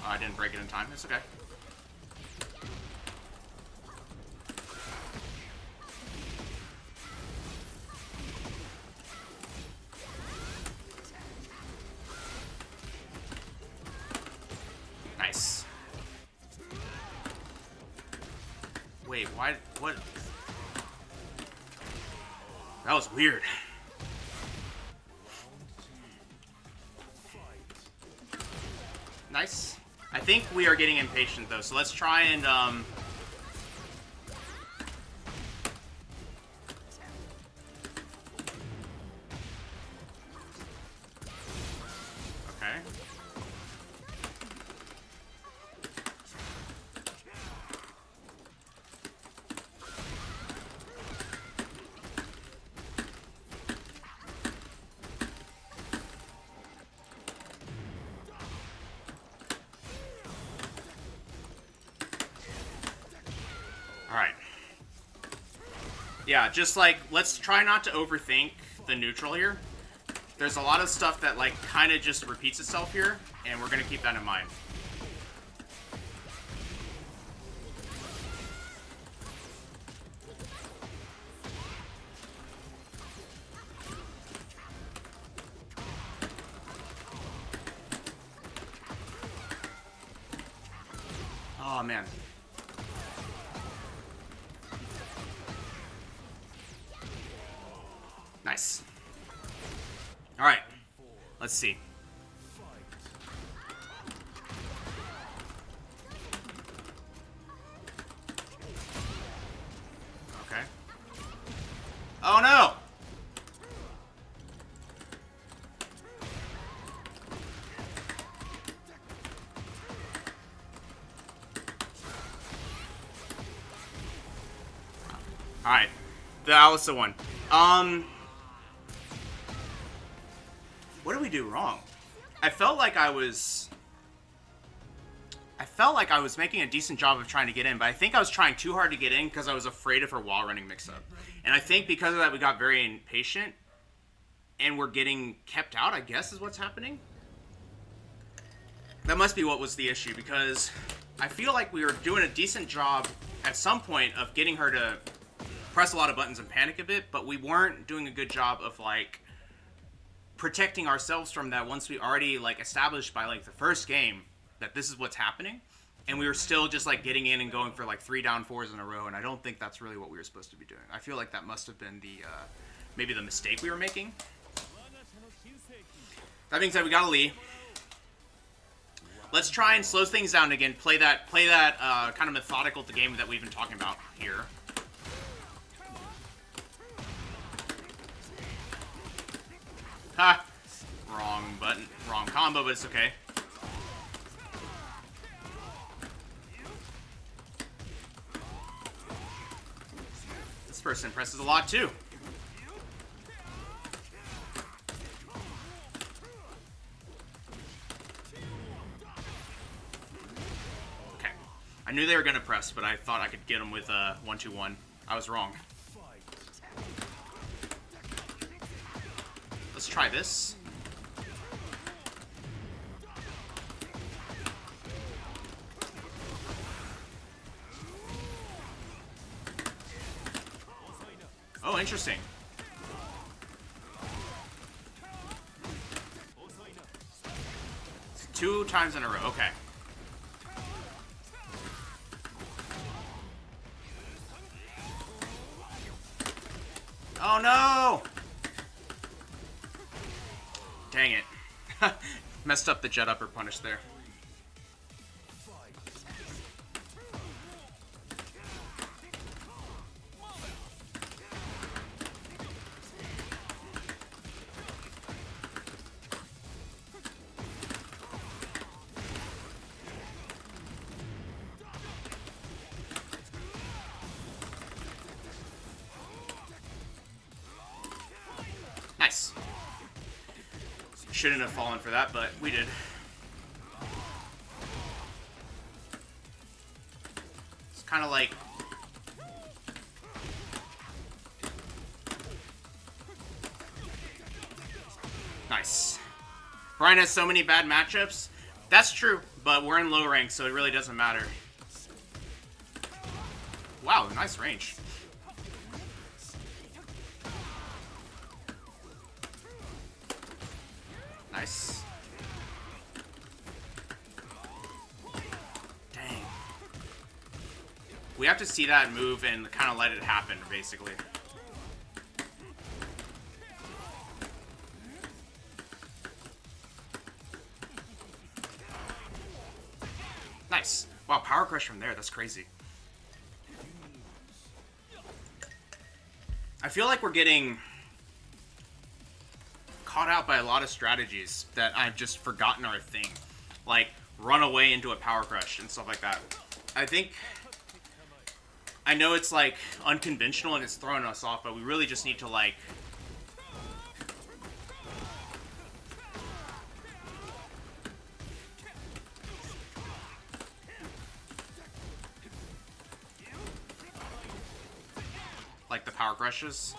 Speaker 1: I didn't break it in time. It's okay. Nice. Wait, why? What? That was weird. Nice. I think we are getting impatient though, so let's try and okay. Yeah, just like, let's try not to overthink the neutral here. There's a lot of stuff that like kind of just repeats itself here, and we're gonna keep that in mind. Oh man. Nice. All right. Let's see. Okay. Oh no! All right. That was the one. What did we do wrong? I felt like I was making a decent job of trying to get in, but I think I was trying too hard to get in because I was afraid of her wall running mix-up. And I think because of that, we got very impatient, and we're getting kept out, I guess is what's happening. That must be what was the issue, because I feel like we were doing a decent job at some point of getting her to press a lot of buttons and panic a bit, but we weren't doing a good job of, like, protecting ourselves from that once we already, like, established by, like, the first game that this is what's happening. And we were still just, like, getting in and going for, like, 3 down 4s in a row, and I don't think that's really what we were supposed to be doing. I feel like that must have been the, maybe the mistake we were making. That being said, we got a lead. Let's try and slow things down again. Play that kind of methodical the game that we've been talking about here. Ha! Wrong button, wrong combo, but it's okay. This person presses a lot too. Okay. I knew they were gonna press, but I thought I could get them with a 1-2-1. I was wrong. Let's try this. Oh, interesting. It's 2 times in a row. Okay. Oh no! Dang it. Messed up the jet upper punish there. Nice. Shouldn't have fallen for that, but we did. It's kind of like... Nice. Bryan has so many bad matchups. That's true, but we're in low rank, so it really doesn't matter. Wow, nice range. Nice. Dang. We have to see that move and kind of let it happen, basically. Nice. Wow, power crush from there. That's crazy. I feel like we're getting caught out by a lot of strategies that I've just forgotten are a thing. Like, run away into a power crush and stuff like that. I know it's, like, unconventional and it's throwing us off, but we really just need to, like... like the power crushes.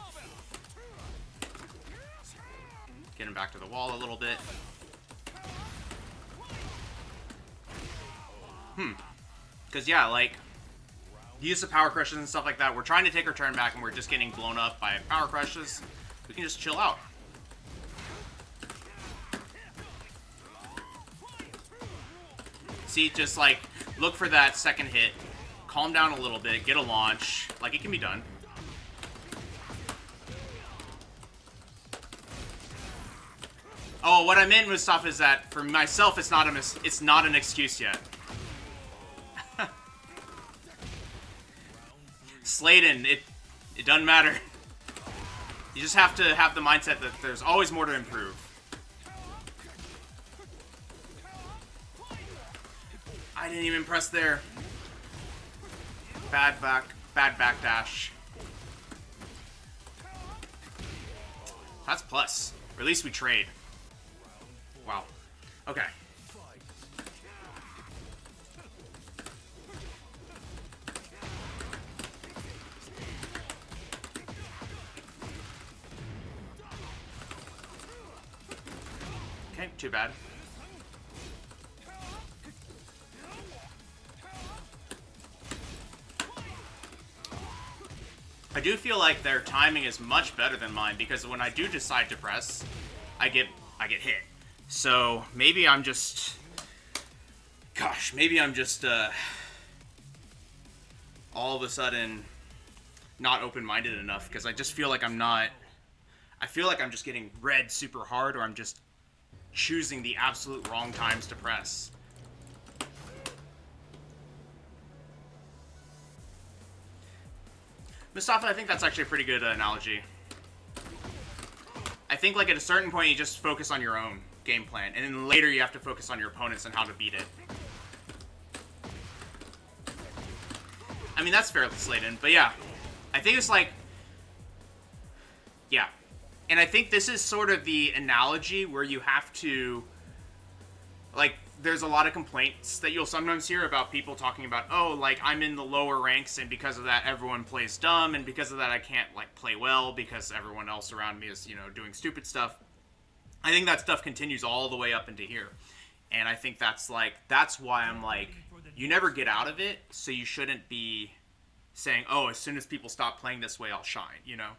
Speaker 1: Get him back to the wall a little bit. Because, yeah, like, use of power crushes and stuff like that. We're trying to take our turn back and we're just getting blown up by power crushes. We can just chill out. See, just, like, look for that second hit. Calm down a little bit. Get a launch. Like, it can be done. Oh, what I meant, Mustafa, is that for myself, it's not an excuse yet. Sladen, it doesn't matter. You just have to have the mindset that there's always more to improve. I didn't even press there. Bad backdash. That's plus. Or at least we trade. Wow. Okay. Okay, too bad. I do feel like their timing is much better than mine because when I do decide to press, I get hit. So maybe I'm just, gosh, maybe I'm just all of a sudden not open-minded enough because I just feel like I'm not. I feel like I'm just getting read super hard, or I'm just choosing the absolute wrong times to press. Mustafa, I think that's actually a pretty good analogy. I think, like, at a certain point, you just focus on your own game plan, and then later you have to focus on your opponents and how to beat it. I mean, that's fair, Sladen, but yeah. I think it's like... Yeah. And I think this is sort of the analogy where you have to... Like, there's a lot of complaints that you'll sometimes hear about people talking about, oh, like, I'm in the lower ranks, and because of that, everyone plays dumb, and because of that, I can't, like, play well, because everyone else around me is, you know, doing stupid stuff. I think that stuff continues all the way up into here. And I think that's, like, that's why I'm, like, you never get out of it, so you shouldn't be saying, oh, as soon as people stop playing this way, I'll shine, you know?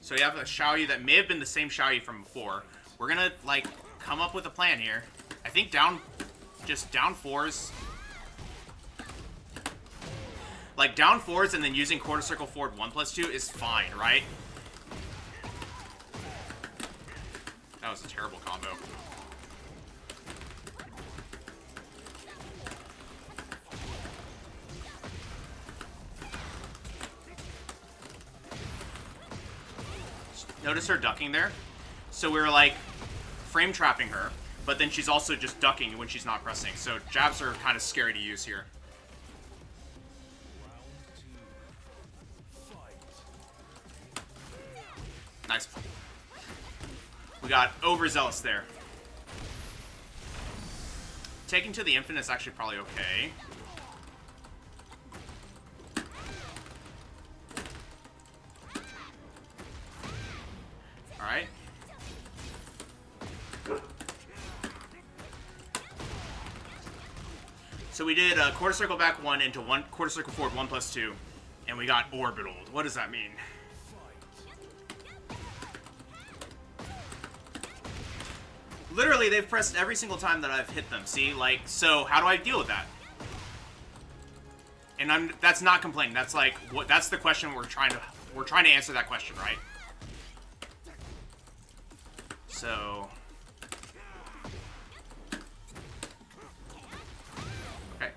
Speaker 1: So you have a Xiaoyu that may have been the same Xiaoyu from before. We're gonna, like, come up with a plan here. I think just down fours. Like, down fours and then using quarter circle forward 1+2 is fine, right? That was a terrible combo. Notice her ducking there. So we were like frame trapping her, but then she's also just ducking when she's not pressing. So jabs are kind of scary to use here. Nice. We got overzealous there. Taking to the infinite is actually probably okay. Alright. So we did a quarter circle back 1 into one quarter circle forward 1+2, and we got orbital. What does that mean? Literally, they've pressed every single time that I've hit them. See, like, so how do I deal with that? And that's not complaining. That's like what. That's the question we're trying to answer that question, right? So, okay.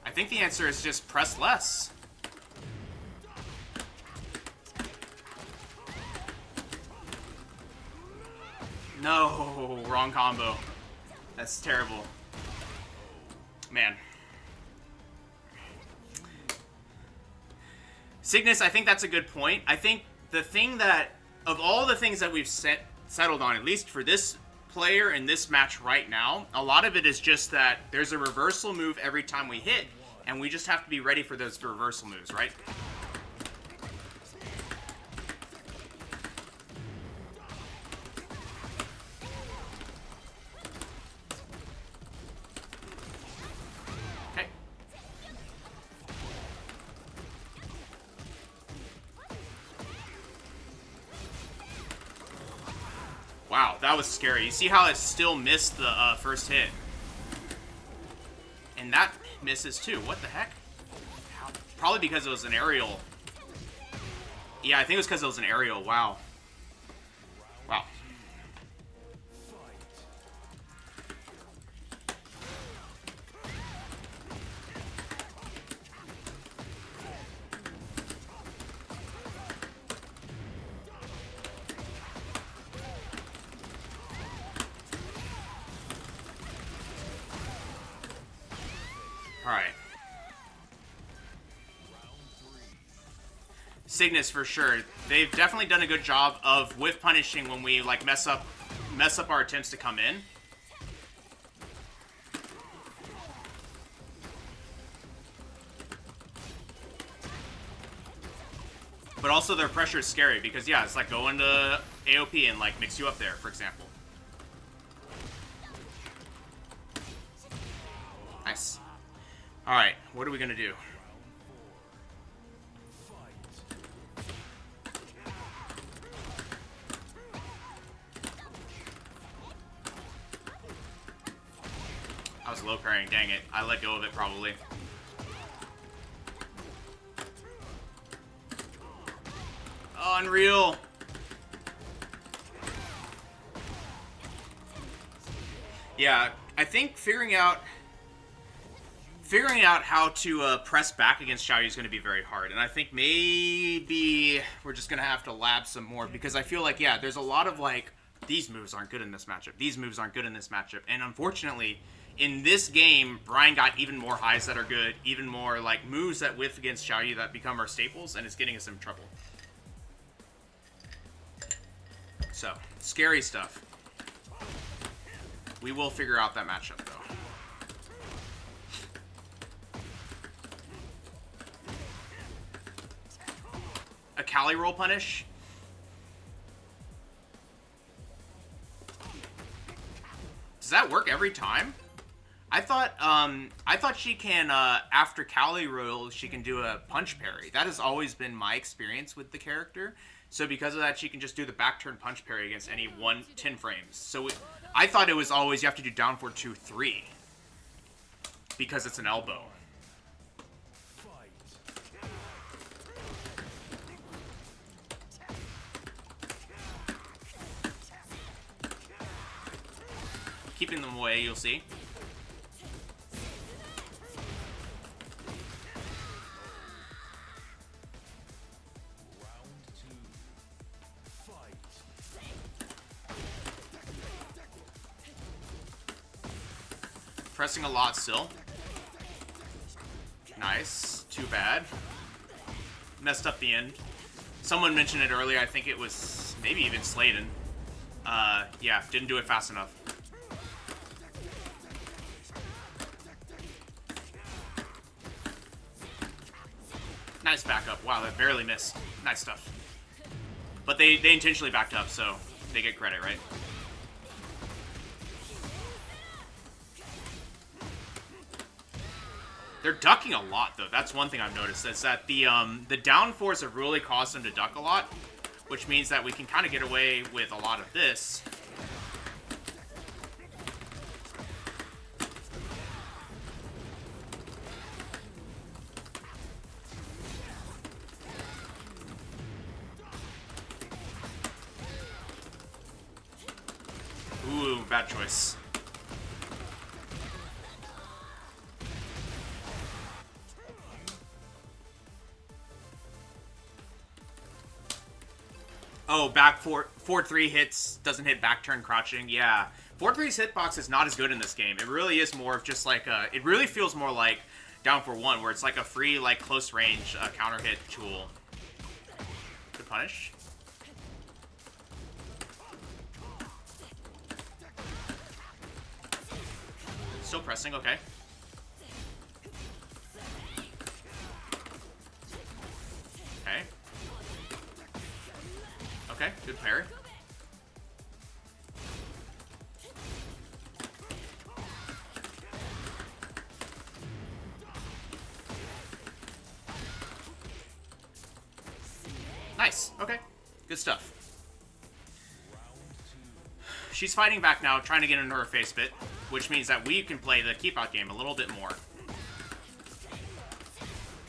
Speaker 1: I think the answer is just press less. No, wrong combo. That's terrible. Man. Cygnus, I think that's a good point. I think the thing that, of all the things that we've settled on, at least for this player in this match right now, a lot of it is just that there's a reversal move every time we hit, and we just have to be ready for those reversal moves, right? Okay. Wow, that was scary. You see how it still missed the first hit? And that misses too. What the heck? Probably because it was an aerial. Yeah, I think it was because it was an aerial. Wow. Wow. Alright. Cygnus for sure. They've definitely done a good job of whiff punishing when we like mess up our attempts to come in. But also their pressure is scary because yeah, it's like going to AOP and like mix you up there, for example. Nice. Alright, what are we gonna do? I was low parrying, dang it. I let go of it probably. Oh, unreal. Yeah, I think figuring out how to press back against Xiaoyu is going to be very hard. And I think maybe we're just going to have to lab some more because I feel like, yeah, there's a lot of like, these moves aren't good in this matchup. These moves aren't good in this matchup. And unfortunately, in this game, Bryan got even more highs that are good, even more like moves that whiff against Xiaoyu that become our staples, and it's getting us in trouble. So, scary stuff. We will figure out that matchup, though. A Cali roll punish. Does that work every time? I thought she can after Cali roll she can do a punch parry. That has always been my experience with the character. So because of that, she can just do the back turn punch parry against any 10 frames. So I thought it was always you have to do down for 2-3 because it's an elbow. Keeping them away, you'll see. Pressing a lot still. Nice. Too bad. Messed up the end. Someone mentioned it earlier. I think it was maybe even Sladen. Yeah, didn't do it fast enough. Nice backup. Wow, that barely missed. Nice stuff. But they intentionally backed up, so they get credit, right? They're ducking a lot, though. That's one thing I've noticed, is that the downforce have really caused them to duck a lot, which means that we can kind of get away with a lot of this. Ooh, bad choice. Oh, back 4-3 hits, doesn't hit back turn crouching. Yeah. 4-3's hitbox is not as good in this game. It really is more of just like a, it really feels more like down for 1, where it's like a free, like close range counter hit tool. Good punish. Still pressing, okay. Okay. Okay, good parry. Nice, okay. Good stuff. She's fighting back now, trying to get into her face bit, which means that we can play the keep out game a little bit more.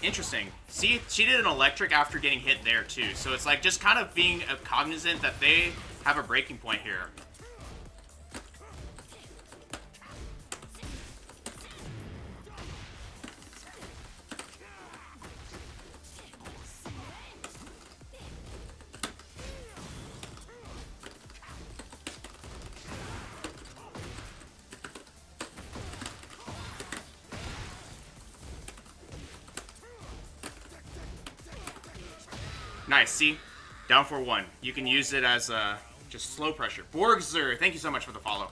Speaker 1: Interesting. See, she did an electric after getting hit there too, so it's like just kind of being cognizant that they have a breaking point here. Nice, see? Down for 1. You can use it as just slow pressure. Borgzer, thank you so much for the follow.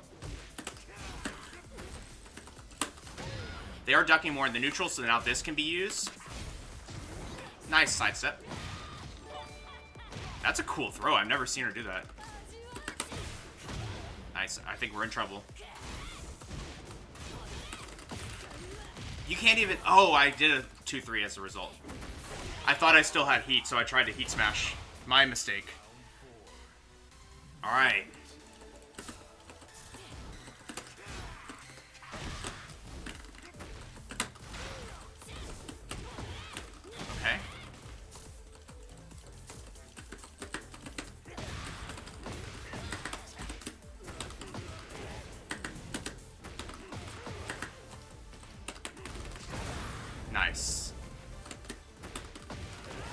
Speaker 1: They are ducking more in the neutral, so now this can be used. Nice sidestep. That's a cool throw. I've never seen her do that. Nice. I think we're in trouble. You can't even... Oh, I did a 2-3 as a result. I thought I still had heat, so I tried to heat smash. My mistake. Alright. Okay. Nice.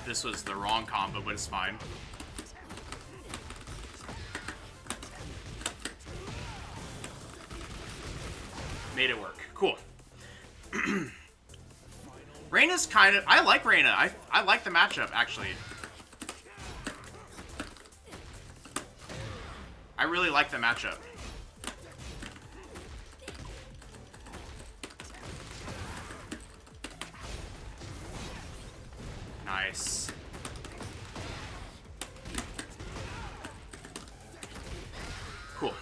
Speaker 1: This was the wrong combo, but it's fine. Made it work. Cool. Reyna's kind of... I like Reyna. I like the matchup, actually. I really like the matchup. Nice. Cool.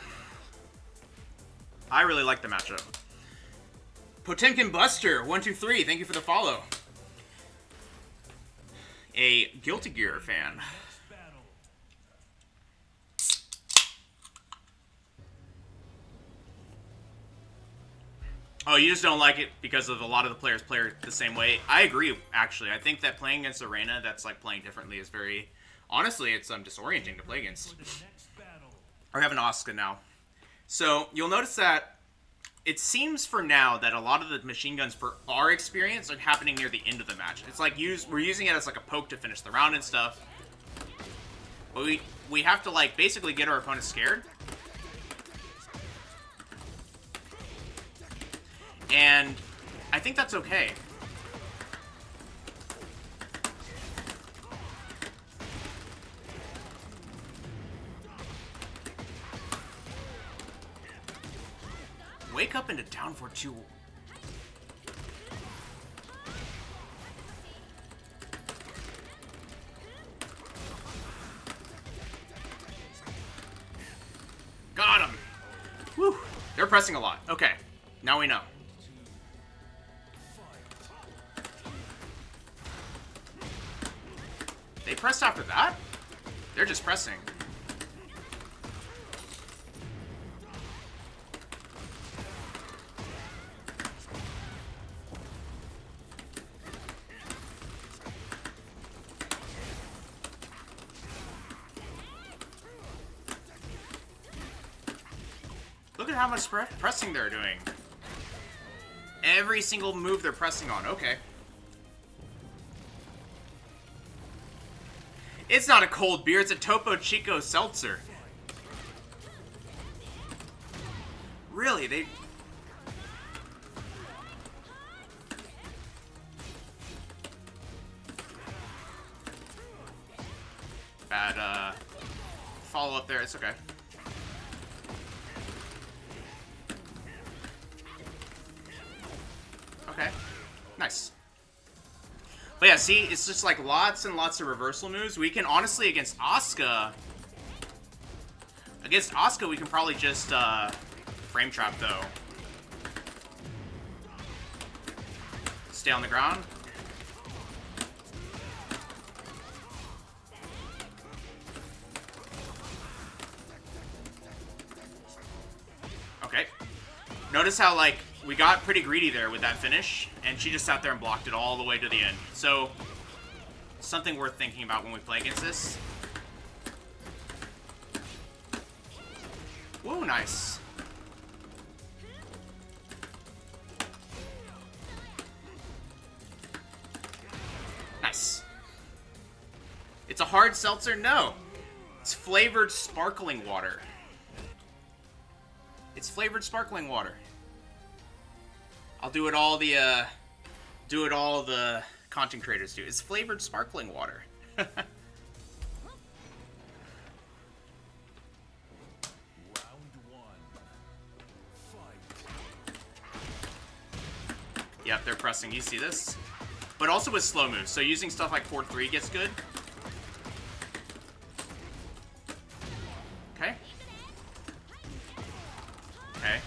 Speaker 1: I really like the matchup. Potemkin Buster 123, thank you for the follow. A Guilty Gear fan. Oh, you just don't like it because of a lot of the players play the same way. I agree, actually. I think that playing against Arena that's like playing differently is very... Honestly, it's disorienting to play against. I have an Asuka now. So, you'll notice that it seems for now that a lot of the machine guns for our experience are happening near the end of the match. It's like we're using it as like a poke to finish the round and stuff. But we have to like basically get our opponent scared. And I think that's okay. Wake up into down for 2. Got him. Woo. They're pressing a lot. Okay. Now we know. They pressed after that? They're just pressing. Look at how much pressing they're doing. Every single move they're pressing on. Okay. It's not a cold beer, it's a Topo Chico seltzer. Really, they... Bad, follow-up there, it's okay. But yeah, see, it's just like lots and lots of reversal moves. We can honestly, against Asuka, we can probably just frame trap though. Stay on the ground. Okay. Notice how, like, we got pretty greedy there with that finish, and she just sat there and blocked it all the way to the end. So, something worth thinking about when we play against this. Whoa, nice. Nice. It's a hard seltzer? No. It's flavored sparkling water. It's flavored sparkling water. I'll do it all the content creators do. It's flavored sparkling water.
Speaker 2: Round one. Fight.
Speaker 1: Yep, they're pressing. You see this? But also with slow moves. So using stuff like 4-3 gets good. Okay. Okay.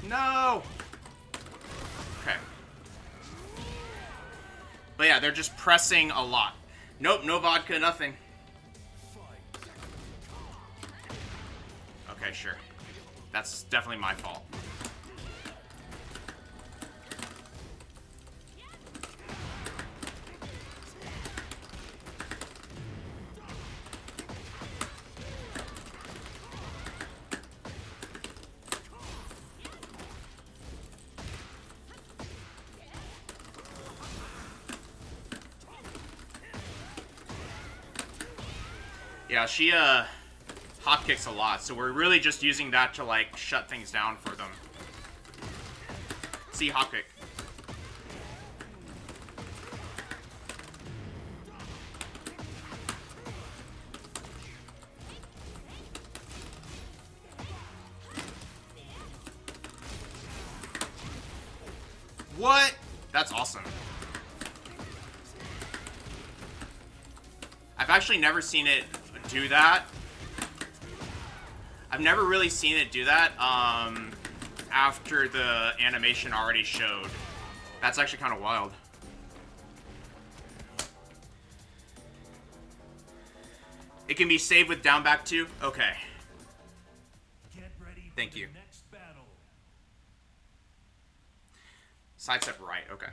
Speaker 1: No! Okay. But yeah, they're just pressing a lot. Nope, no vodka, nothing. Okay, sure. That's definitely my fault. Yeah, she hop kicks a lot, so we're really just using that to like shut things down for them. See, hop kick. What? That's awesome. I've actually never seen it do that. I've never really seen it do that after the animation already showed. That's actually kind of wild. It can be saved with down back too? Okay.
Speaker 2: Get ready for
Speaker 1: Thank
Speaker 2: the
Speaker 1: you.
Speaker 2: next battle.
Speaker 1: Sidestep right, okay.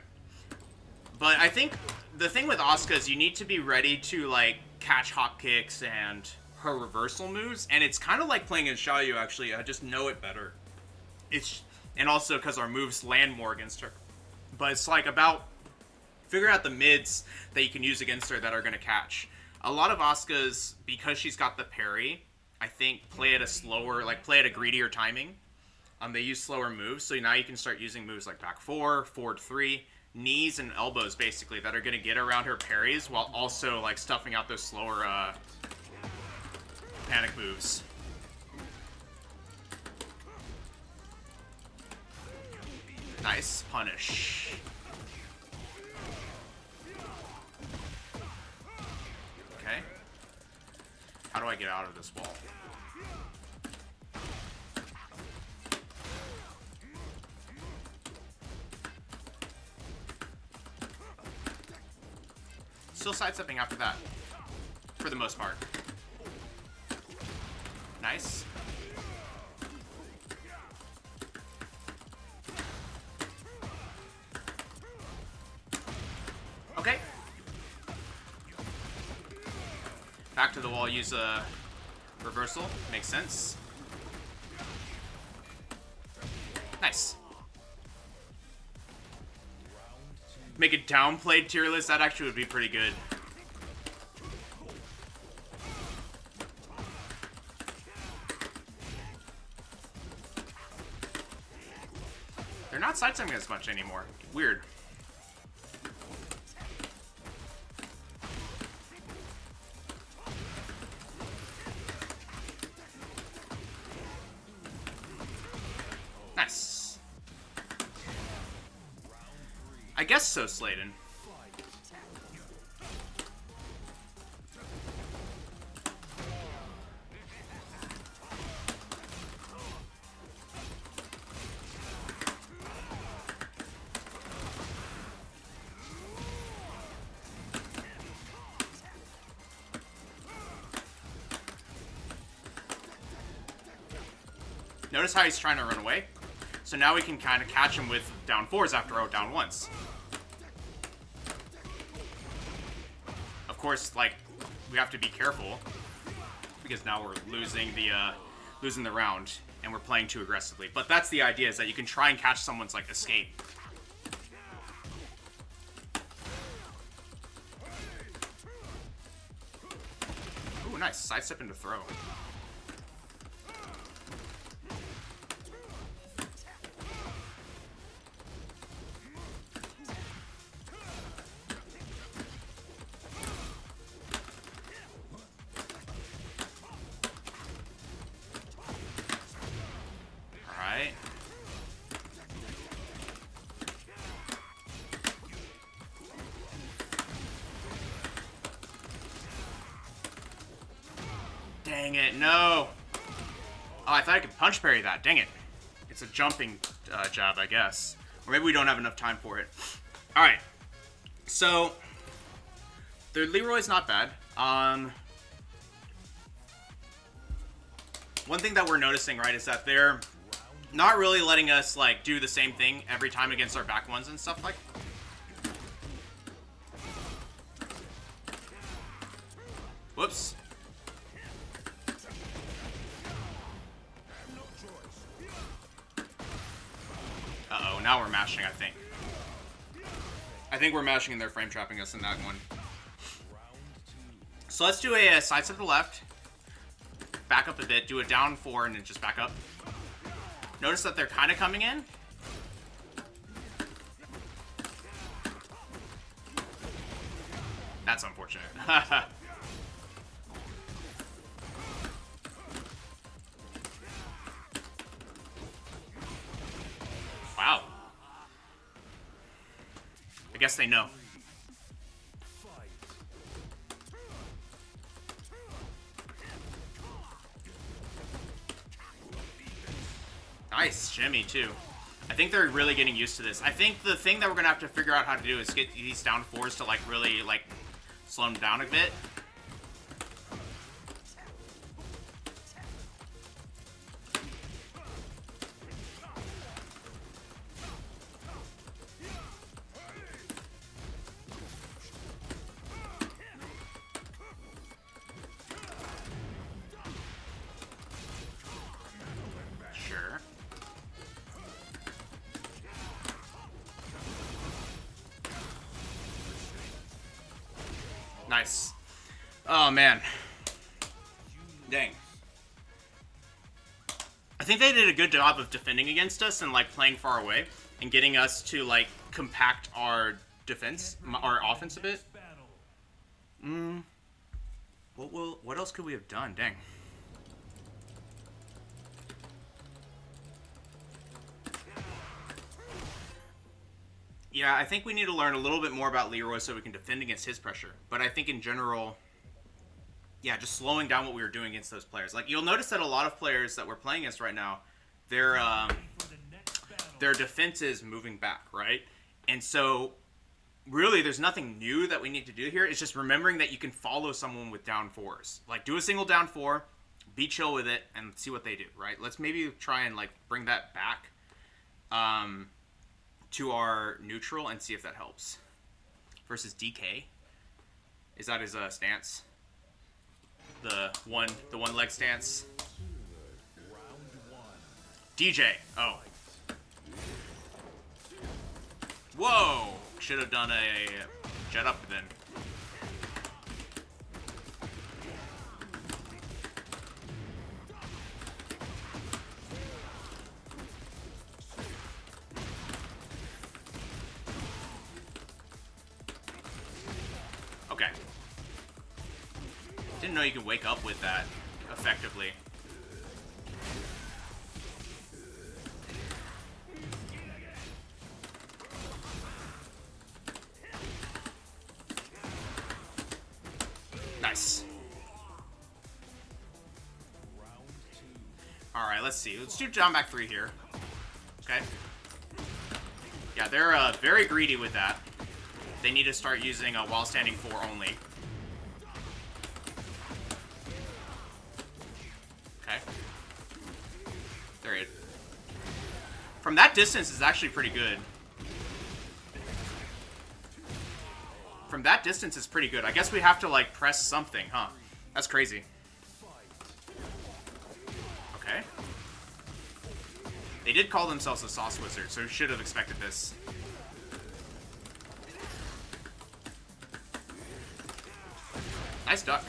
Speaker 1: But I think the thing with Asuka is you need to be ready to like catch hop kicks and her reversal moves, and it's kind of like playing in Xiaoyu actually. I just know it better. And also because our moves land more against her. But it's like about figuring out the mids that you can use against her that are going to catch. A lot of Asuka's, because she's got the parry, I think play at a slower, like play at a greedier timing. They use slower moves, so now you can start using moves like back 4, forward 3, knees and elbows basically that are going to get around her parries while also like stuffing out those slower panic moves. Nice punish. Okay. How do I get out of this wall? Still sidestepping after that, for the most part. Nice. Okay. Back to the wall, use a reversal. Makes sense. Nice. Make a downplayed tier list, that actually would be pretty good. They're not sidestepping as much anymore. Weird. Nice. I guess so, Sladen. Notice how he's trying to run away? So now we can kind of catch him with down 4s after out down 1s. Of course, like, we have to be careful because now we're losing the round and we're playing too aggressively. But that's the idea, is that you can try and catch someone's like escape. Ooh, nice. Sidestep into throw. Dang it, no. Oh, I thought I could punch parry that. Dang it. It's a jumping jab, I guess. Or maybe we don't have enough time for it. Alright. So, the Leroy's not bad. One thing that we're noticing, right, is that they're not really letting us, like, do the same thing every time against our back ones and stuff like. Whoops. Uh-oh, now we're mashing, I think. I think we're mashing and they're frame trapping us in that one. So let's do a sidestep to the left. Back up a bit, do a down 4, and then just back up. Notice that they're kind of coming in. That's unfortunate. Wow. I guess they know. Nice shimmy, too. I think they're really getting used to this. I think the thing that we're going to have to figure out how to do is get these down 4s to, like, really, like, slow them down a bit. Nice. Oh, man. Dang. I think they did a good job of defending against us and, like, playing far away and getting us to, like, compact our defense, our offense a bit. What else could we have done? Dang. Yeah, I think we need to learn a little bit more about Leroy so we can defend against his pressure. But I think in general, yeah, just slowing down what we were doing against those players. Like, you'll notice that a lot of players that we're playing against right now, their defense is moving back, right? And so, really, there's nothing new that we need to do here. It's just remembering that you can follow someone with down 4s. Like, do a single down 4, be chill with it, and see what they do, right? Let's maybe try and, like, bring that back. To our neutral and see if that helps. Versus DK. Is that his stance? The one leg stance. DJ. Oh. Whoa! Should have done a jet up then. Okay. Didn't know you could wake up with that effectively. let's see. Let's do down back 3 here. Okay. Yeah, they're very greedy with that. They need to start using while standing 4 only. Okay. There it is. From that distance is actually pretty good. From that distance is pretty good. I guess we have to, like, press something, huh? That's crazy. Okay. They did call themselves a Sauce Wizard, so we should have expected this. Nice duck.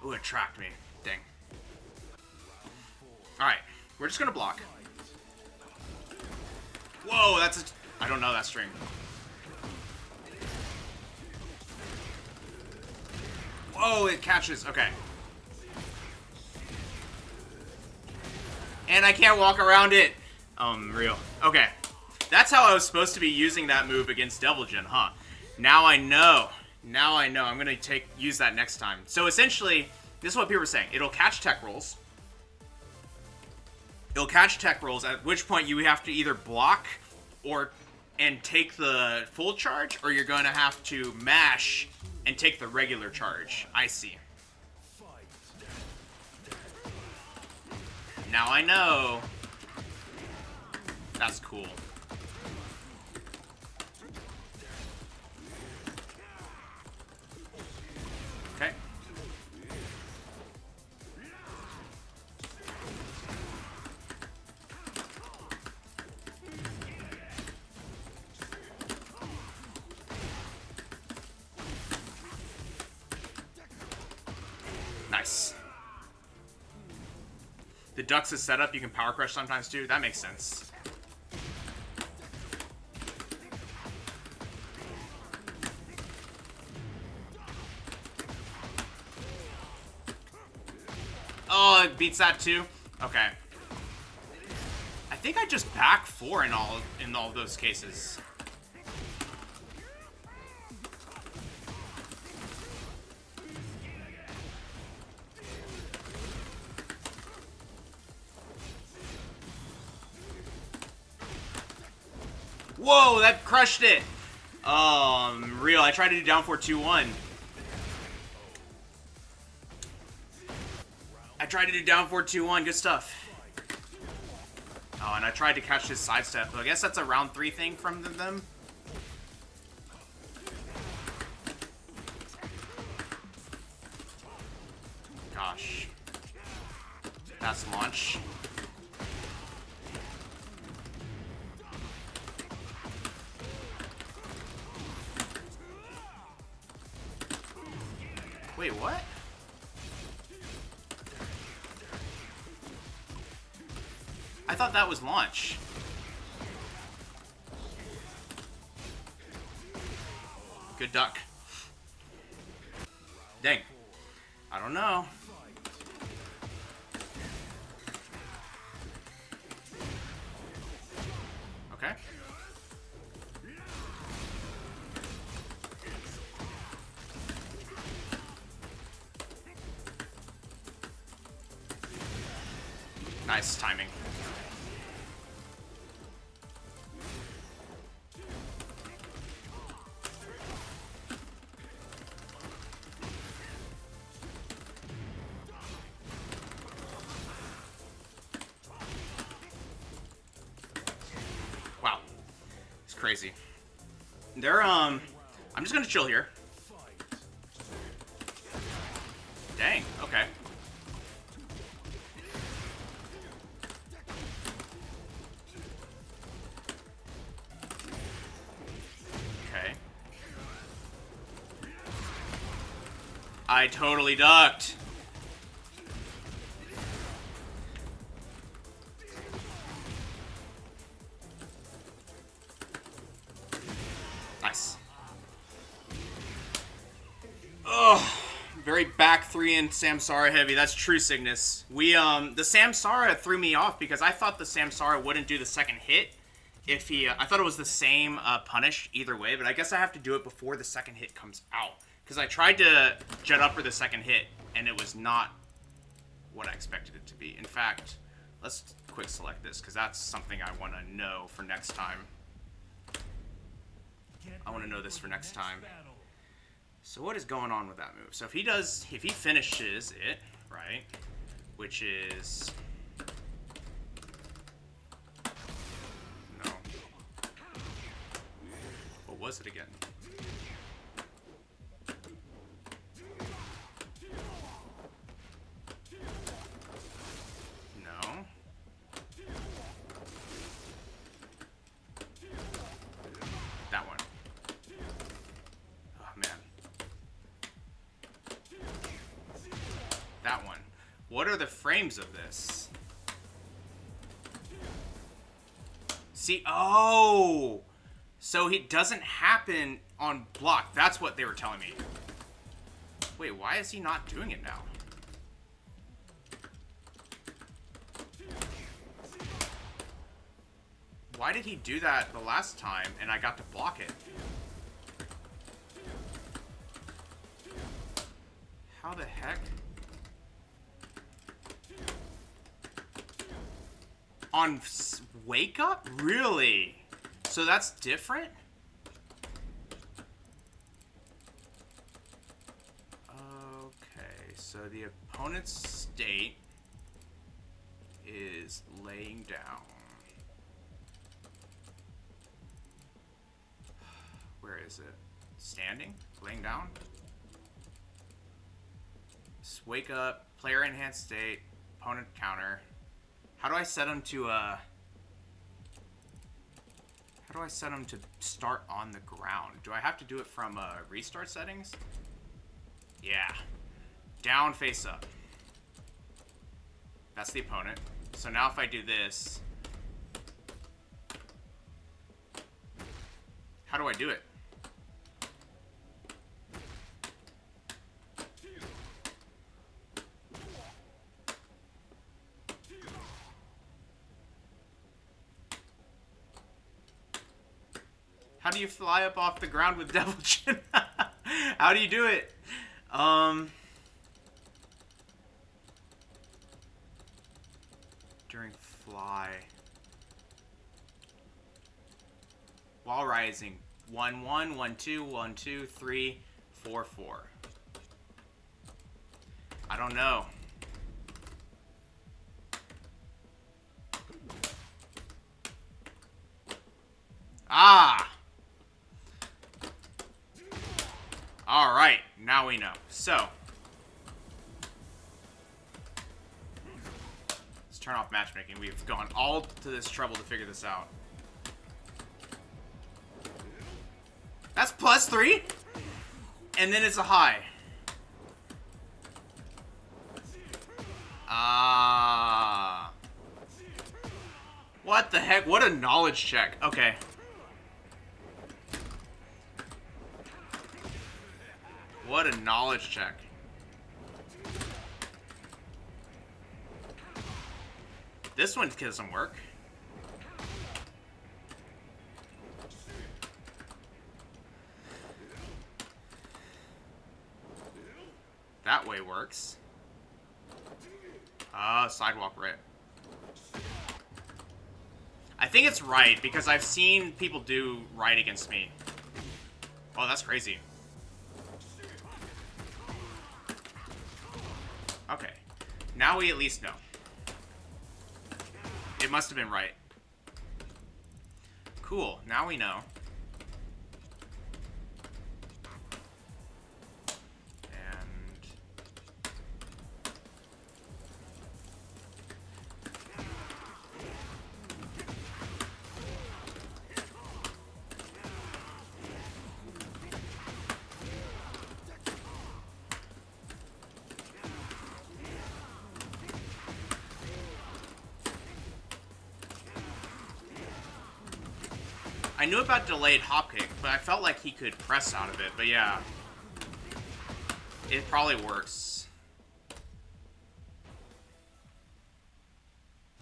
Speaker 1: Ooh, it tracked me. Dang. Alright, we're just gonna block. Whoa, that's a... I don't know that string. Whoa, it catches. Okay. And I can't walk around it. Real. Okay. That's how I was supposed to be using that move against Devil Jin, huh? Now I know. Now I know. I'm going to use that next time. So essentially, this is what people are saying. It'll catch tech rolls. It'll catch tech rolls, at which point you have to either block and take the full charge, or you're going to have to mash and take the regular charge. I see. Now I know. That's cool. Okay. Nice. The ducks is set up, you can power crush sometimes too. That makes sense. Oh, it beats that too? Okay. I think I just back 4 in all those cases. Whoa, that crushed it. Real. I tried to do down 4-2-1. I tried to do down 4-2-1. Good stuff. Oh, and I tried to catch his sidestep. I guess that's a round 3 thing from them. Gosh. That's launch. Wait, what? I thought that was launch. Good duck. Dang. I don't know. Okay. Nice timing. Wow. It's crazy. They're, I'm just gonna chill here. Dang, okay. I totally ducked. Nice. Oh, very back 3 and Samsara heavy. That's true, Cygnus. The Samsara threw me off because I thought the Samsara wouldn't do the second hit if he... I thought it was the same punish either way, but I guess I have to do it before the second hit comes out. Because I tried to jet up for the second hit, and it was not what I expected it to be. In fact, let's quick select this, because that's something I want to know for next time. I want to know this for next time. So what is going on with that move? So if he finishes it, right, which is... No. What was it again? No. That one. Oh, man. That one. What are the frames of this? See, oh! So it doesn't happen on block. That's what they were telling me. Wait, why is he not doing it now? Why did he do that the last time and I got to block it? How the heck? On Wake Up? Really? So that's different? Okay, so the opponent's state is laying down. Where is it? Standing? Laying down? Just wake up, player enhanced state, opponent counter. How do I set him to, how do I set him to start on the ground? Do I have to do it from, restart settings? Yeah. Down, face up. That's the opponent. So now if I do this... How do I do it? How do you fly up off the ground with Devil Chin? How do you do it? During fly. While rising. 1, 1, 1, 2, 1, 2, 3, 4, 4. I don't know. Ah! Alright, now we know. So, let's turn off matchmaking. We've gone all to this trouble to figure this out. That's +3? And then it's a high. Ah. What the heck? What a knowledge check. Okay. What a knowledge check. This one doesn't work. That way works. Sidewalk right. I think it's right because I've seen people do right against me. Oh, that's crazy. Okay. Now we at least know. It must have been right. Cool. Now we know. I knew about delayed hop kick, but I felt like he could press out of it. But yeah, it probably works.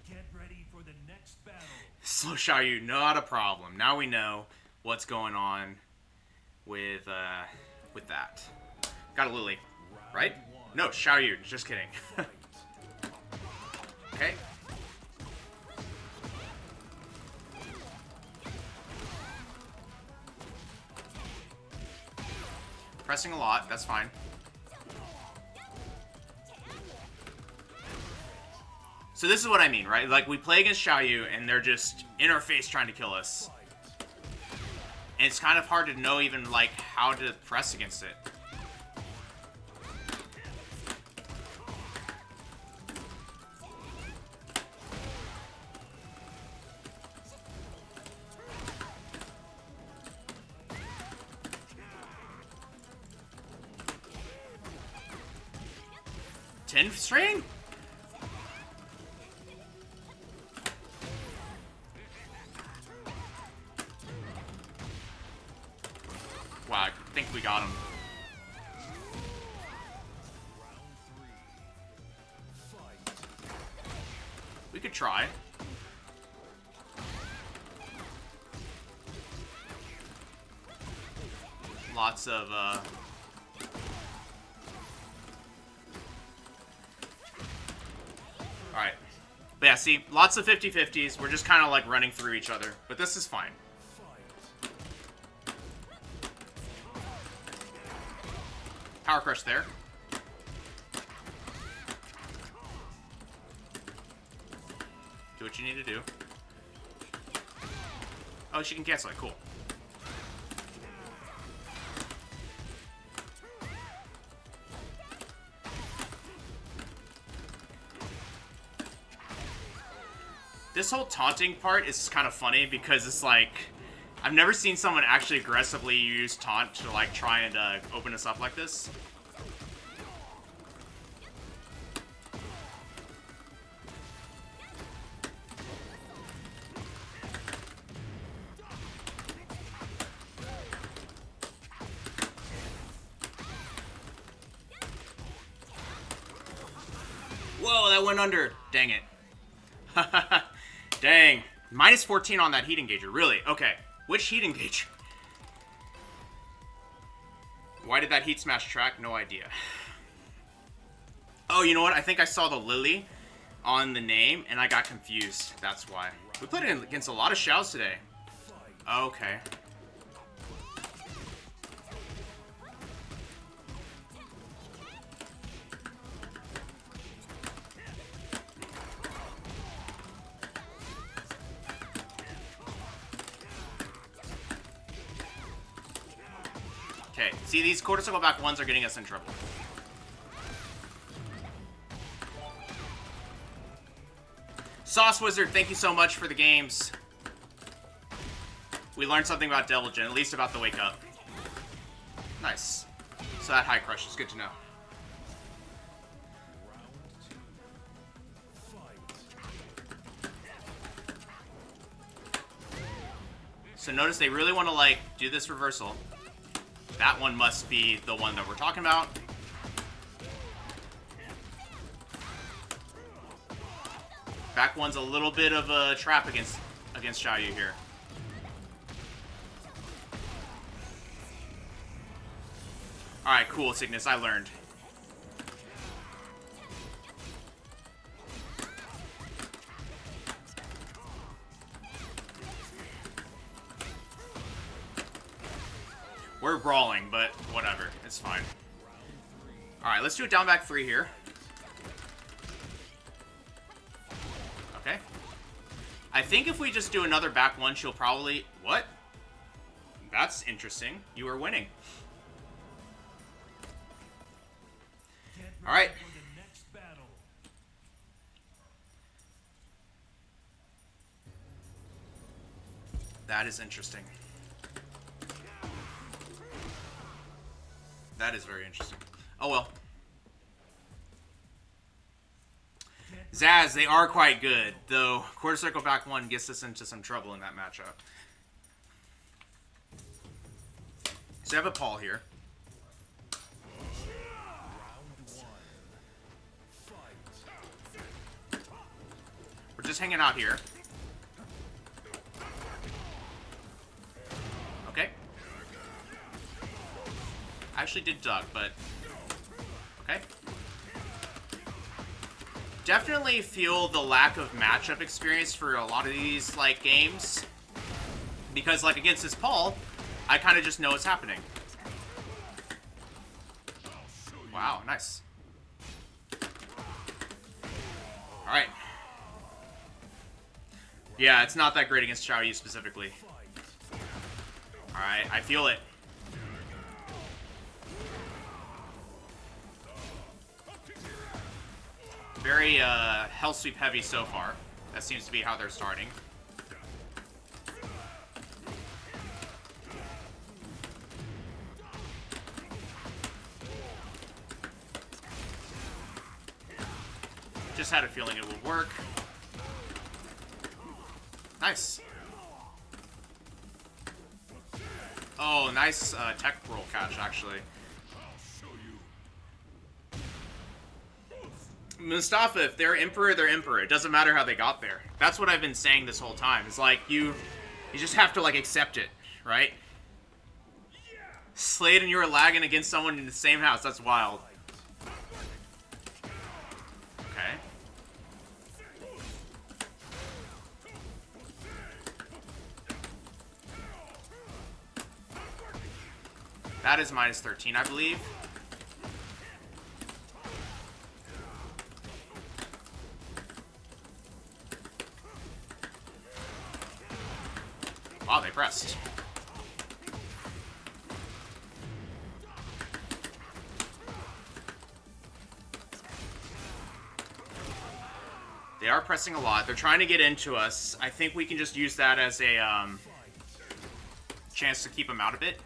Speaker 2: Get ready for the next battle.
Speaker 1: slow Xiaoyu, not a problem. Now we know what's going on with that. Got a Lily, right? No, Xiaoyu. Just kidding. Okay. Pressing a lot. That's fine. So this is what I mean, right? Like, we play against Xiaoyu, and they're just in our face trying to kill us. And it's kind of hard to know even, like, how to press against it. Ten string? Wow, I think we got him. We could try. Lots of, Alright. But yeah, see, lots of 50-50s. We're just kind of like running through each other. But this is fine. Power crush there. Do what you need to do. Oh, she can cancel it. Cool. This whole taunting part is kind of funny because it's like, I've never seen someone actually aggressively use taunt to like try and open us up like this. Whoa, that went under. Dang it. Dang. Minus 14 on that heat engager. Really? Okay. Which heat engager? Why did that heat smash track? No idea. Oh, you know what? I think I saw the Lily on the name, and I got confused. That's why. We played it against a lot of Xiaos today. Okay. Okay, see, these quarter circle back ones are getting us in trouble. Sauce Wizard, thank you so much for the games. We learned something about Diligent, at least about the wake up. Nice. So that high crush is good to know. So notice they really want to, like, do this reversal. That one must be the one that we're talking about. Back one's a little bit of a trap against Xiaoyu here. Alright, cool, Cygnus, I learned. We're brawling, but whatever. It's fine. Alright, let's do a down back 3 here. Okay. I think if we just do another back 1, she'll probably... What? That's interesting. You are winning. Alright. That is interesting. That is very interesting. Oh well. Zaz, they are quite good, though quarter circle back 1 gets us into some trouble in that matchup. So I have a Paul here. We're just hanging out here. I actually did duck, but okay. Definitely feel the lack of matchup experience for a lot of these like games, because like against this Paul, I kind of just know what's happening. Wow, nice. All right. Yeah, it's not that great against Xiaoyu specifically. All right, I feel it. Very hell sweep heavy so far. That seems to be how they're starting. Just had a feeling it would work. Nice. Oh, nice tech roll catch, actually. Mustafa, if they're Emperor, they're Emperor. It doesn't matter how they got there. That's what I've been saying this whole time. It's like, you just have to, like, accept it, right? Slade and you were lagging against someone in the same house. That's wild. Okay. That is minus 13, I believe. Wow, they pressed. They are pressing a lot. They're trying to get into us. I think we can just use that as a chance to keep them out a bit.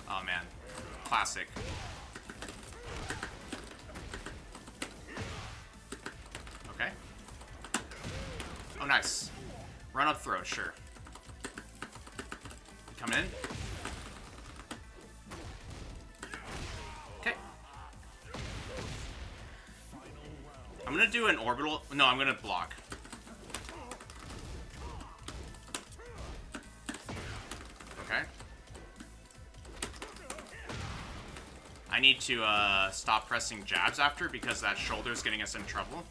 Speaker 1: Oh, man. Classic. Okay. Oh, nice. Run up throw, sure. Coming in. Okay. I'm gonna do an orbital. No, I'm gonna block. Okay. I need to stop pressing jabs after because that shoulder's getting us in trouble.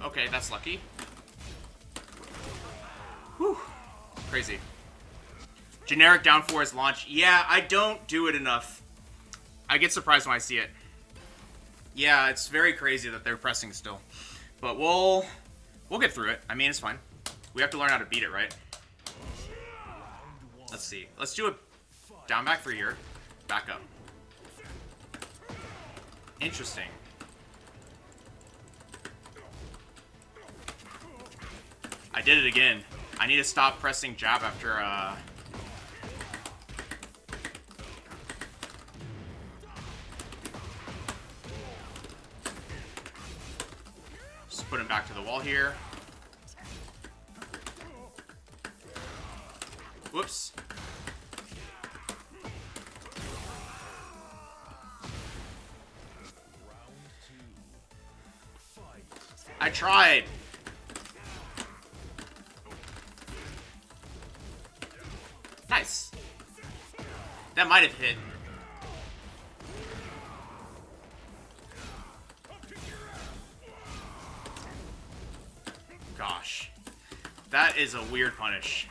Speaker 1: Okay, that's lucky. Whew. Crazy. Generic down 4 is launch. Yeah, I don't do it enough. I get surprised when I see it. Yeah, it's very crazy that they're pressing still. But we'll get through it. I mean, it's fine. We have to learn how to beat it, right? Let's see. Let's do a down back 3 here. Back up. Interesting. I did it again. I need to stop pressing jab after, Just put him back to the wall here. Whoops. I tried. Nice. That might have hit. Gosh. That is a weird punish.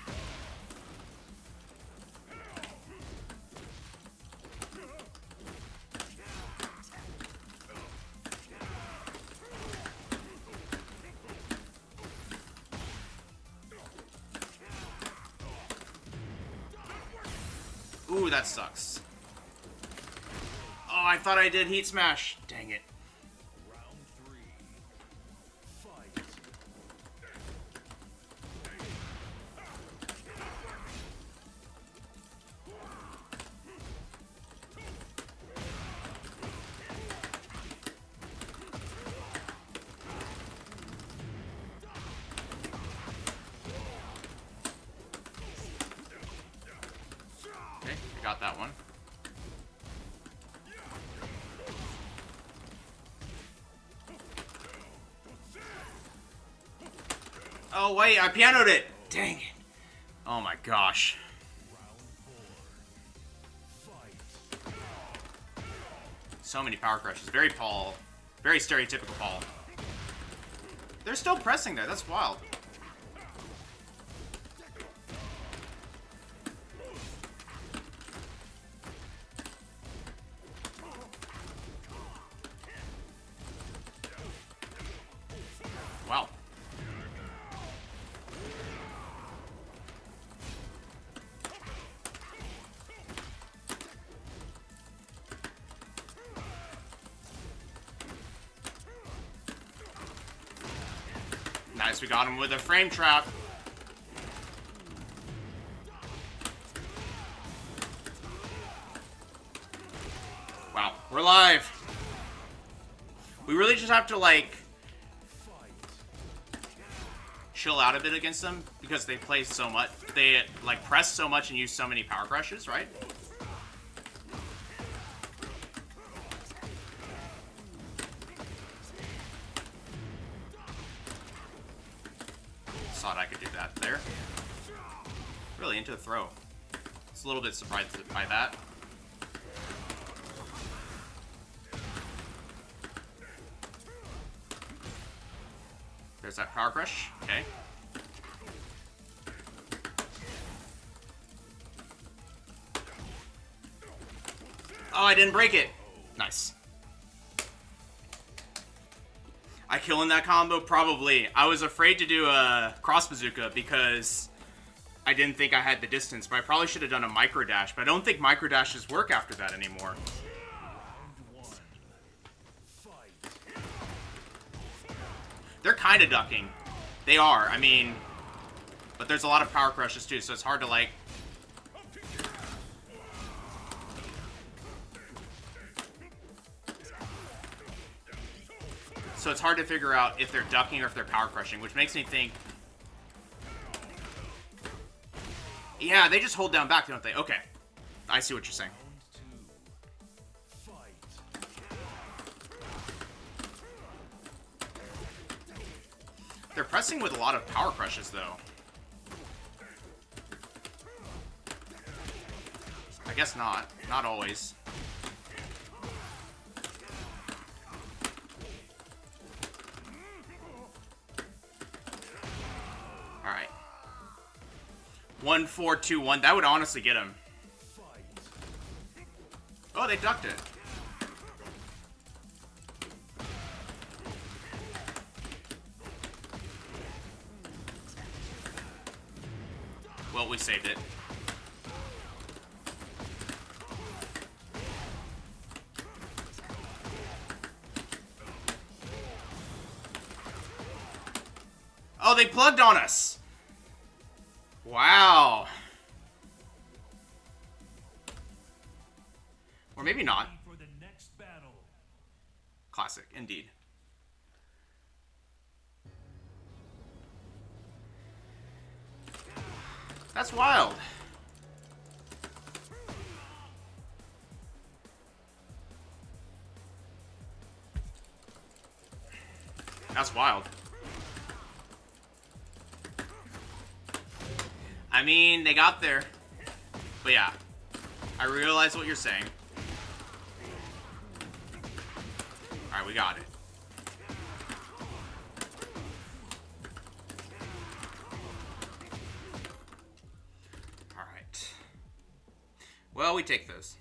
Speaker 1: Ooh, that sucks. Oh, I thought I did heat smash. Dang it.
Speaker 2: Round 3. Fight.
Speaker 1: Okay, I got that one. Oh, wait, I pianoed it. Dang it. Oh my gosh. So many power crushes. Very Paul. Very stereotypical Paul. They're still pressing there. That's wild. Wow. Nice, we got him with a frame trap. Wow, we're live. We really just have to, like, chill out a bit against them because they play so much. They, like, press so much and use so many power crushes, right? Thought I could do that there. Really into the throw. It's a little bit surprised by that. There's that power crush. Okay. Oh, I didn't break it. Nice. I kill in that combo? Probably. I was afraid to do a cross bazooka because I didn't think I had the distance, but I probably should have done a micro dash, but I don't think micro dashes work after that anymore. They're kind of ducking. They are, I mean, but there's a lot of power crushes too, so it's hard to, like, so it's hard to figure out if they're ducking or if they're power crushing, which makes me think, yeah, they just hold down back, don't they? Okay, I see what you're saying. They're pressing with a lot of power crushes, though. I guess not. Not always. Alright. 1-4-2-1. That would honestly get him. Oh, they ducked it. Well, we saved it. Oh, they plugged on us. Wow. Or maybe not. Classic, indeed. That's wild. That's wild. I mean, they got there. But yeah, I realize what you're saying. Alright, we got it. Alright. Well, we take those.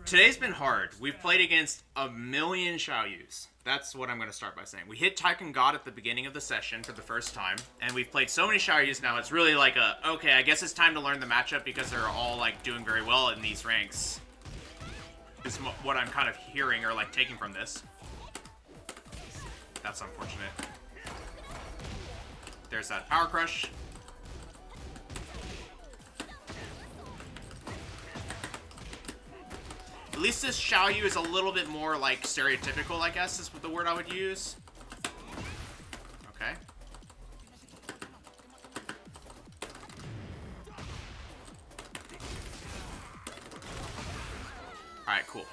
Speaker 1: Today's been hard. We've played against a million Xiaoyus. That's what I'm going to start by saying. We hit Tekken God at the beginning of the session for the first time, and we've played so many Xiaoyus now, it's really like a, okay, I guess it's time to learn the matchup because they're all, like, doing very well in these ranks. Is what I'm kind of hearing or, like, taking from this. That's unfortunate. There's that power crush. At least this Xiaoyu is a little bit more, like, stereotypical, I guess, is the word I would use. Okay. Alright, cool.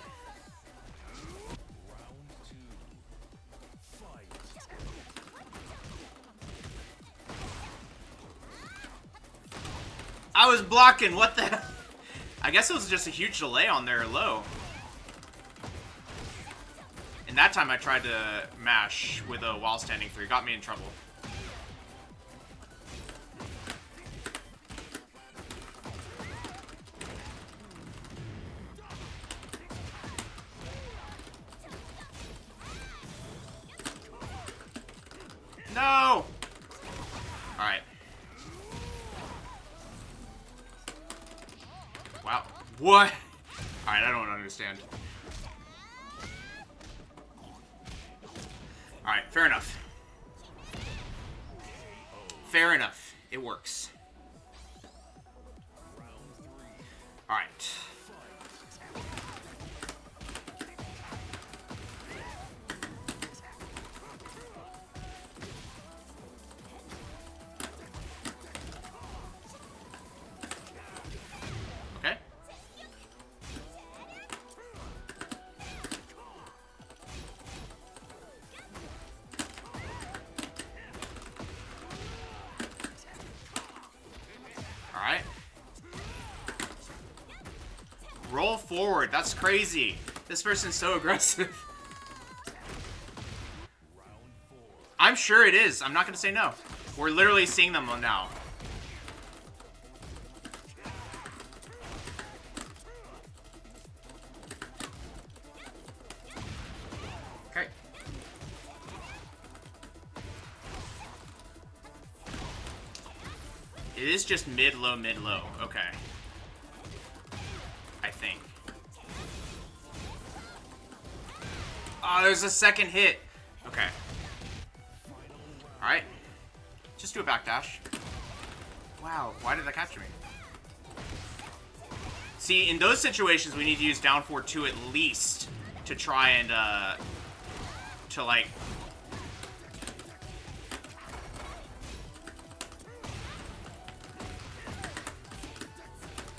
Speaker 1: I was blocking. What the hell? I guess it was just a huge delay on their low. And that time I tried to mash with a while standing 3. Got me in trouble. No! Alright. Wow. What? Alright, I don't understand. Alright, fair enough. Fair enough. It works. Alright. Okay. Alright. Roll forward. That's crazy. This person's so aggressive. I'm sure it is. I'm not going to say no. We're literally seeing them now. Okay. It is just mid-low, mid-low. Okay. I think. Oh, there's a second hit. Okay. Alright. Just do a backdash. Wow, why did that capture me? See, in those situations, we need to use down forward 2 at least to try and, to, like...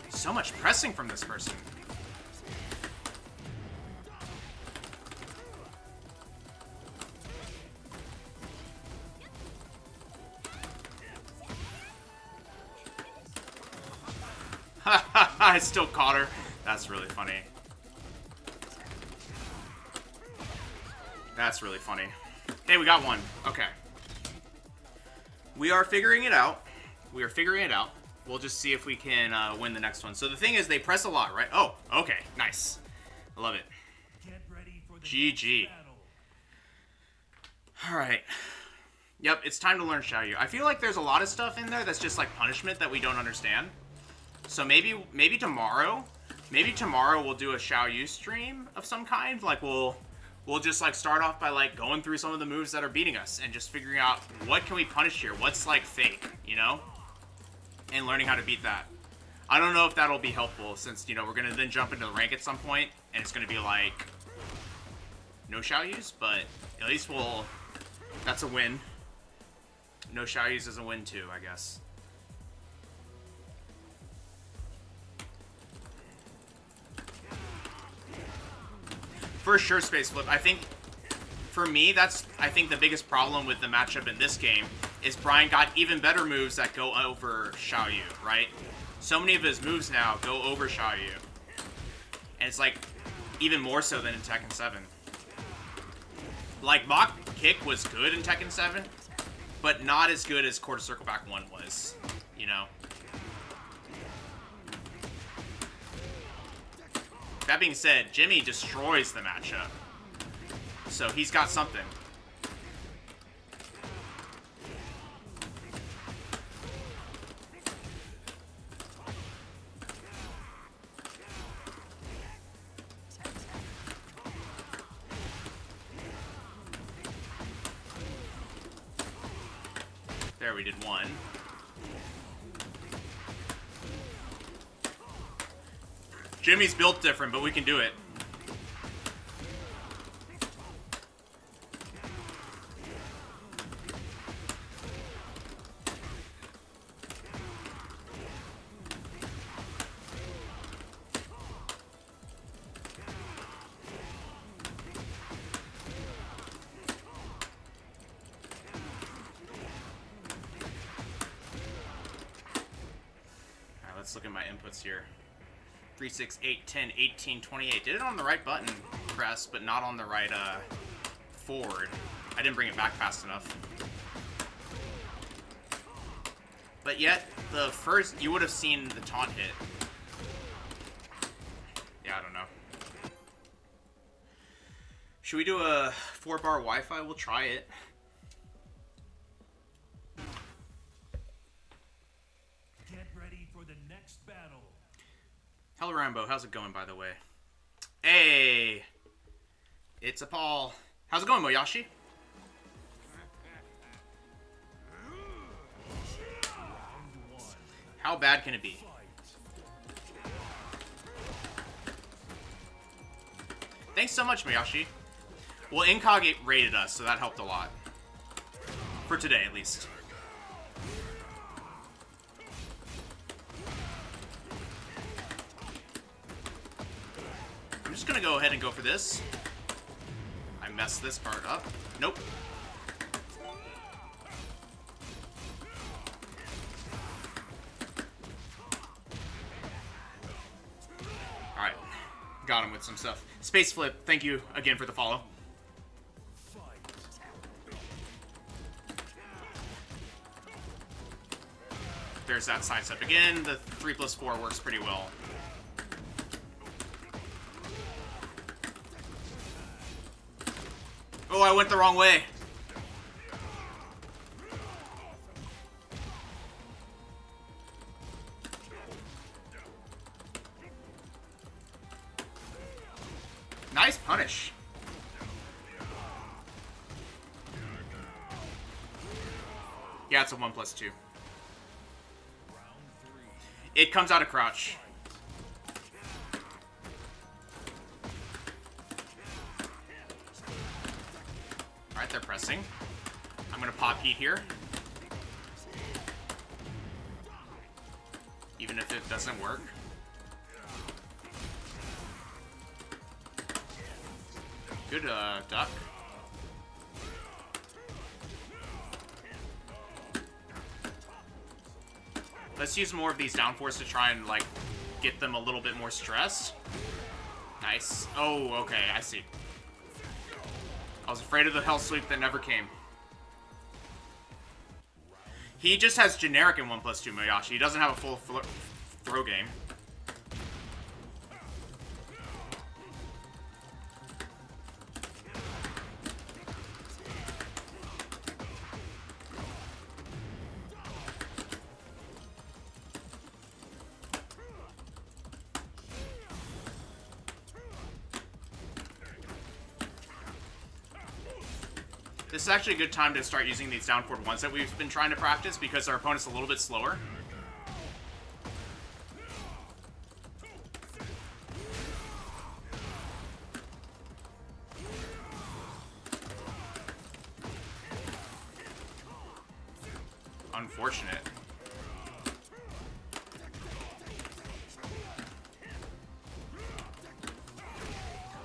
Speaker 1: So much pressing from this person. I still caught her. That's really funny. That's really funny. Hey, we got one. Okay. We are figuring it out. We are figuring it out. We'll just see if we can win the next one. So the thing is, they press a lot, right? Oh, okay. Nice. I love it.
Speaker 2: Get ready for the
Speaker 1: GG.
Speaker 2: next battle.
Speaker 1: All right. Yep, it's time to learn Xiaoyu. I feel like there's a lot of stuff in there that's just like punishment that we don't understand. So maybe tomorrow we'll do a Xiaoyu stream of some kind. Like we'll just like start off by like going through some of the moves that are beating us and just figuring out what can we punish here, what's like fake, you know, and learning how to beat that. I don't know if that'll be helpful since, you know, we're gonna then jump into the rank at some point and it's gonna be like no Xiaoyus, but at least that's a win. No Xiaoyus is a win too, I guess. For sure, Space Flip. I think, for me, I think the biggest problem with the matchup in this game is Bryan got even better moves that go over Xiaoyu, right? So many of his moves now go over Xiaoyu. And it's like, even more so than in Tekken 7. Like, Mach Kick was good in Tekken 7, but not as good as Quarter Circle Back 1 was, you know? That being said, Jimmy destroys the matchup. So he's got something. There, we did one. Jimmy's built different, but we can do it. Let's look at my inputs here. 3, 6, 8, 10, 18, 28. Did it on the right button press, but not on the right forward. I didn't bring it back fast enough. But yet, the first, you would have seen the taunt hit. Yeah, I don't know. Should we do a 4-bar Wi-Fi? We'll try it.
Speaker 2: Get ready for the next battle.
Speaker 1: Hello, Rambo. How's it going, by the way? Hey! It's a Paul. How's it going, Moyashi? How bad can it be? Thanks so much, Moyashi. Well, Incog rated us, so that helped a lot. For today, at least. I'm just gonna go ahead and go for this. I messed this part up. Nope. Alright. Got him with some stuff. Space Flip, thank you again for the follow. There's that sidestep again. The 3+4 works pretty well. Oh, I went the wrong way. Nice punish. Yeah, it's a 1+2. It comes out of crouch. Alright, they're pressing. I'm gonna pop heat here. Even if it doesn't work. Good, duck. Let's use more of these downforce to try and, like, get them a little bit more stressed. Nice. Oh, okay, I see. I was afraid of the hell sweep that never came. He just has generic in 1+2, Moyashi. He doesn't have a full throw game. This is actually a good time to start using these down forward ones that we've been trying to practice because our opponent's a little bit slower. Unfortunate.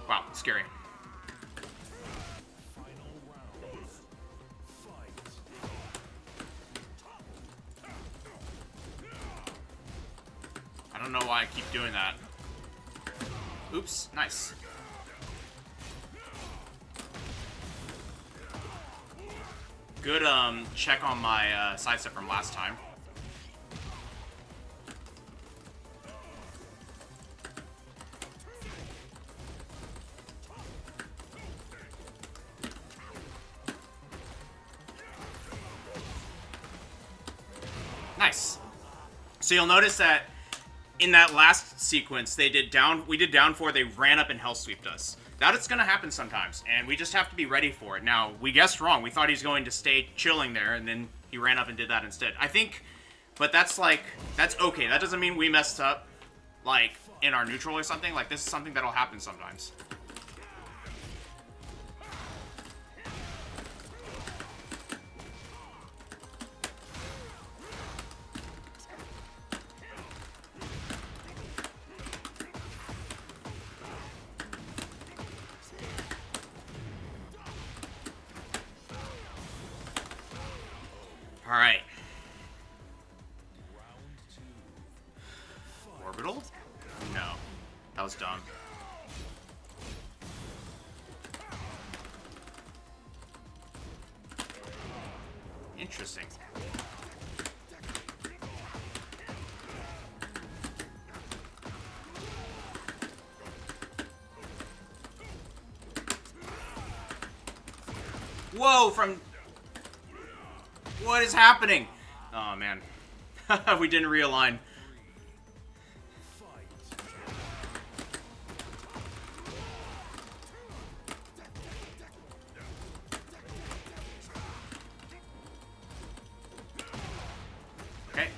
Speaker 1: Wow, scary. I don't know why I keep doing that. Oops, nice. Good check on my sidestep from last time. Nice. So you'll notice that in that last sequence, we did down 4, they ran up and hell sweeped us. That's gonna happen sometimes, and we just have to be ready for it. Now, we guessed wrong. We thought he was going to stay chilling there, and then he ran up and did that instead. I think, but that's okay. That doesn't mean we messed up, like, in our neutral or something. Like, this is something that'll happen sometimes. All right. turtled? No. That was dumb. Interesting. Whoa, from... What is happening? Oh, man. We didn't realign. Okay.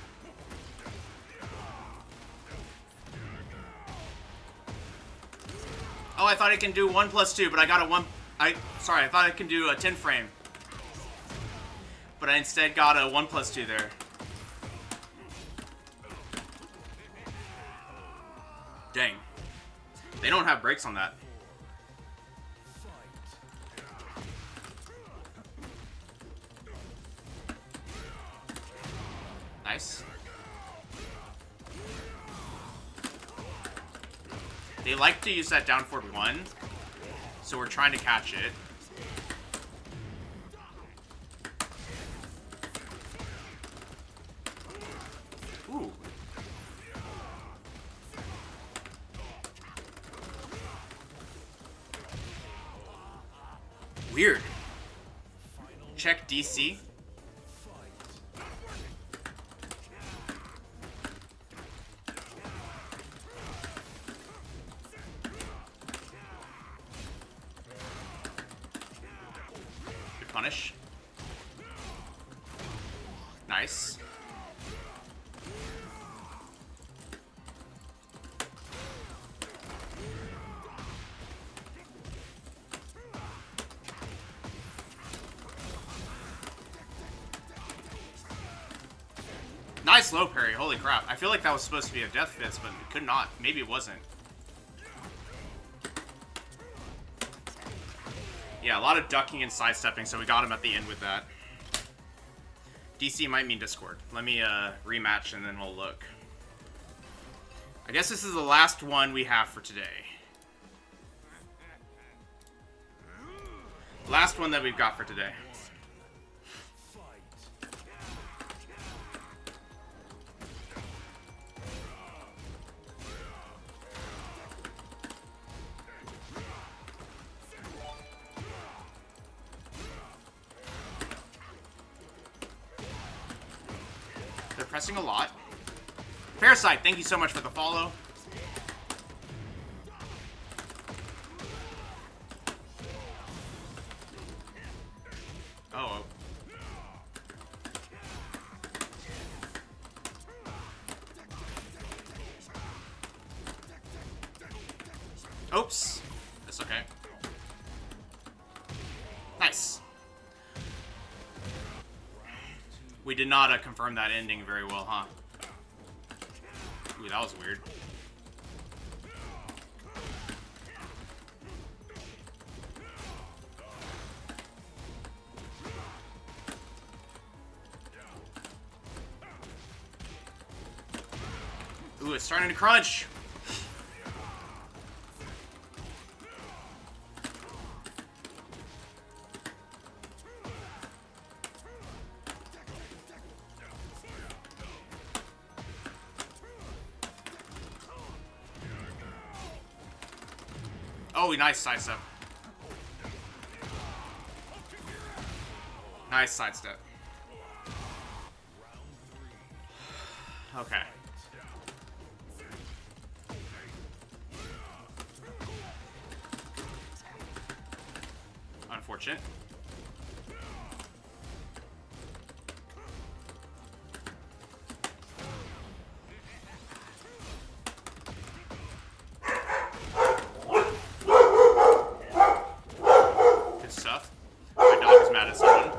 Speaker 1: Oh, I thought it can do 1+2, but I got a 1... Sorry, I thought I can do a 10 frame. But I instead got a 1+2 there. Dang. They don't have brakes on that. Nice. They like to use that down forward 1, so we're trying to catch it. Ooh. Weird. Check DC. Good punish. Nice. Nice low parry, holy crap. I feel like that was supposed to be a death fist, but it could not. Maybe it wasn't. Yeah, a lot of ducking and sidestepping, so we got him at the end with that. DC might mean Discord. Let me rematch and then we'll look. I guess this is the last one we have for today. Last one that we've got for today. They're pressing a lot. Parasite, thank you so much for the follow. Oh. Oops. That's okay. Nice. We did not confirm that ending very well, huh? Ooh, that was weird. Ooh, it's starting to crunch. Oh, nice sidestep. Nice sidestep. Okay. Unfortunate. Good stuff. My dog is mad at someone.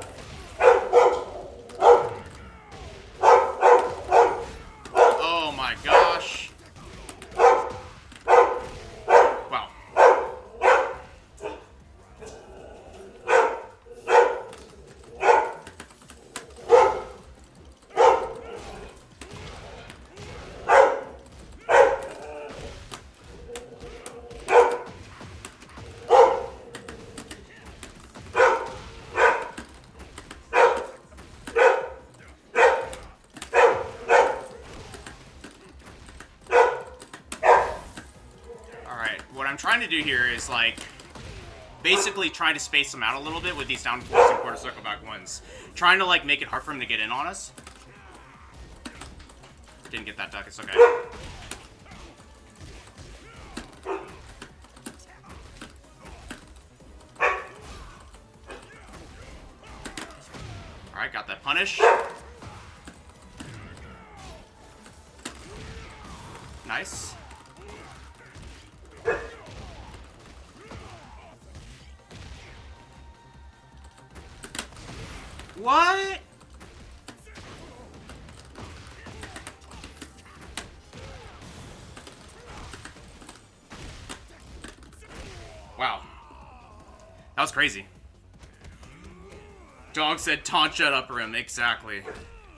Speaker 1: Oh my gosh. Wow. I'm trying to do here is, like, basically trying to space them out a little bit with these down fours and quarter circle back ones. Trying to, like, make it hard for him to get in on us. Didn't get that duck, it's okay. Alright, got that punish. Nice. What? Wow. That was crazy. Dog said taunt shut up rim. Exactly.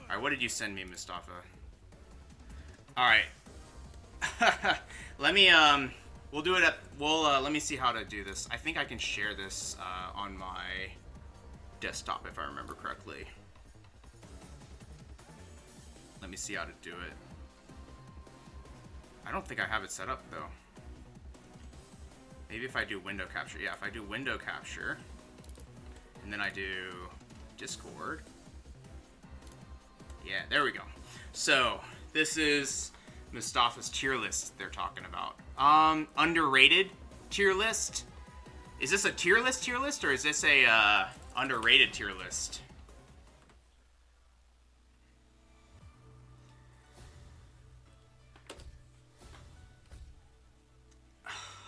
Speaker 1: Alright, what did you send me, Mustafa? Alright. Let me, we'll do it at, let me see how to do this. I think I can share this, on my desktop if I remember correctly. Let me see how to do it. I don't think I have it set up, though. Maybe if I do window capture. Yeah, if I do window capture, and then I do Discord. Yeah, there we go. So, this is Mustafa's tier list they're talking about. Underrated tier list? Is this a tier list, or is this a, underrated tier list?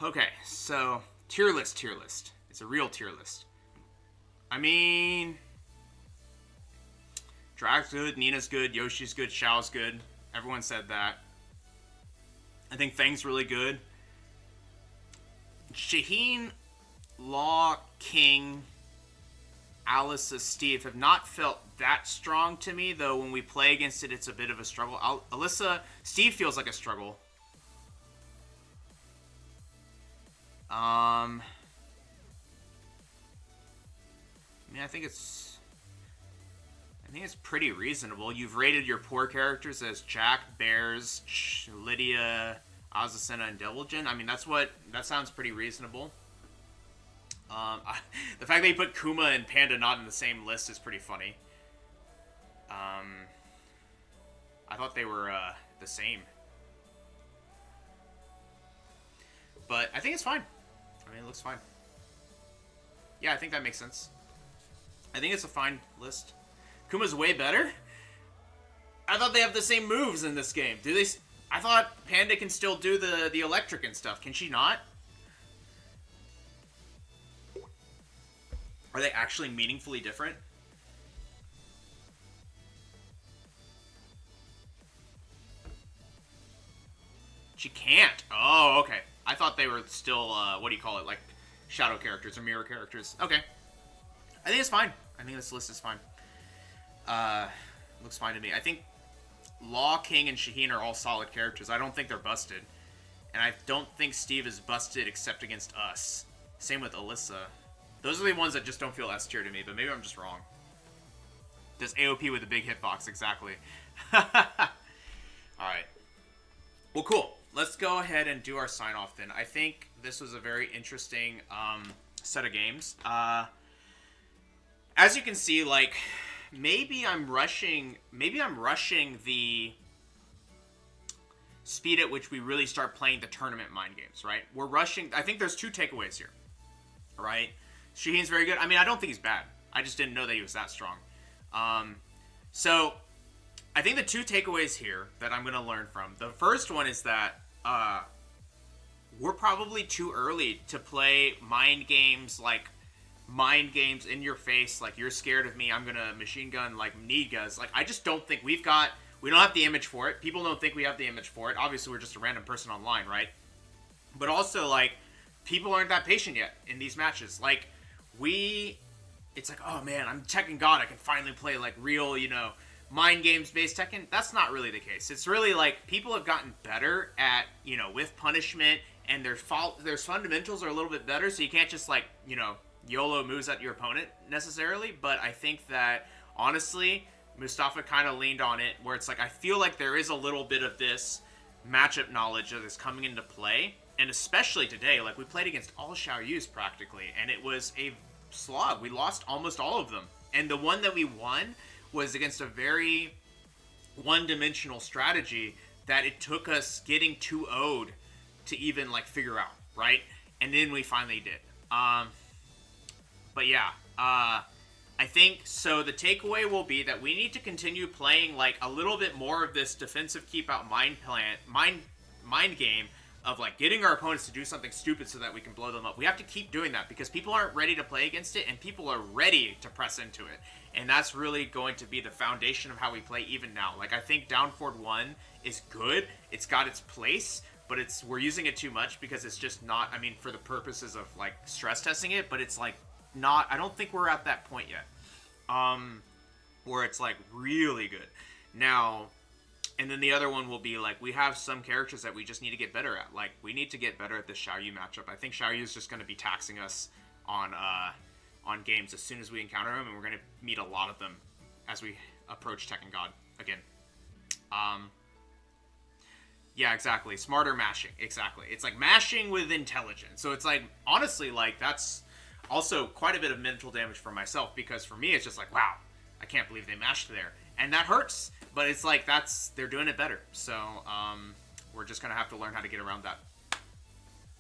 Speaker 1: Okay, so tier list. It's a real tier list. I mean, Drag's good, Nina's good, Yoshi's good, Xiao's good. Everyone said that. I think Fang's really good. Shaheen, Law, King, Alyssa, Steve have not felt that strong to me, though when we play against it, it's a bit of a struggle. Alyssa, Steve feels like a struggle. I mean, I think it's pretty reasonable. You've rated your poor characters as Jack, Bears, Lydia, Azucena, and Devilgen. I mean, that sounds pretty reasonable. The fact that you put Kuma and Panda not in the same list is pretty funny. I thought they were the same. But I think it's fine. I mean, it looks fine. Yeah, I think that makes sense. I think it's a fine list. Kuma's way better? I thought they have the same moves in this game. Do they? I thought Panda can still do the electric and stuff. Can she not? Are they actually meaningfully different? She can't. Oh, okay. I thought they were still, what do you call it? Like, shadow characters or mirror characters. Okay. I think it's fine. I think this list is fine. Looks fine to me. I think Law, King, and Shaheen are all solid characters. I don't think they're busted. And I don't think Steve is busted except against us. Same with Alyssa. Those are the ones that just don't feel S tier to me, but maybe I'm just wrong. Does AOP with a big hitbox, exactly. Alright. Well, cool. Let's go ahead and do our sign-off then. I think this was a very interesting set of games. As you can see, like, maybe I'm rushing the speed at which we really start playing the tournament mind games, right? We're rushing. I think there's two takeaways here, right? Shaheen's very good. I mean, I don't think he's bad. I just didn't know that he was that strong. So I think the two takeaways here that I'm going to learn from, the first one is that we're probably too early to play mind games in your face, like you're scared of me, I'm going to machine gun like Nigas. Like, I just don't think we don't have the image for it. People don't think we have the image for it. Obviously, we're just a random person online, right? But also, like, people aren't that patient yet in these matches. Like, it's like, oh man, I'm Tekken God, I can finally play like real, mind games based Tekken. That's not really the case. It's really like people have gotten better at, with punishment, and their fundamentals are a little bit better, so you can't just like, YOLO moves at your opponent necessarily. But I think that honestly, Mustafa kind of leaned on it, where it's like, I feel like there is a little bit of this matchup knowledge that is coming into play And especially today, like, we played against all Xiaoyus practically, and it was a slog. We lost almost all of them. And the one that we won was against a very one-dimensional strategy that it took us getting 2-0'd to even, like, figure out, right? And then we finally did. But yeah, I think, so the takeaway will be that we need to continue playing, like, a little bit more of this defensive keep-out mind game of, like, getting our opponents to do something stupid so that we can blow them up. We have to keep doing that because people aren't ready to play against it, and people are ready to press into it. And that's really going to be the foundation of how we play even now. Like, I think down forward 1 is good. It's got its place, but we're using it too much because it's just not, I mean, for the purposes of, like, stress testing it, but it's, like, not, I don't think we're at that point yet. Where it's, like, really good. Now, and then the other one will be, like, we have some characters that we just need to get better at. Like, we need to get better at this Xiaoyu matchup. I think Xiaoyu is just going to be taxing us on games as soon as we encounter him, and we're going to meet a lot of them as we approach Tekken God again. Yeah, exactly. Smarter mashing. Exactly. It's like mashing with intelligence. So it's like, honestly, like, that's also quite a bit of mental damage for myself, because for me, it's just like, wow, I can't believe they mashed there. And that hurts. But it's like, they're doing it better. So, we're just going to have to learn how to get around that.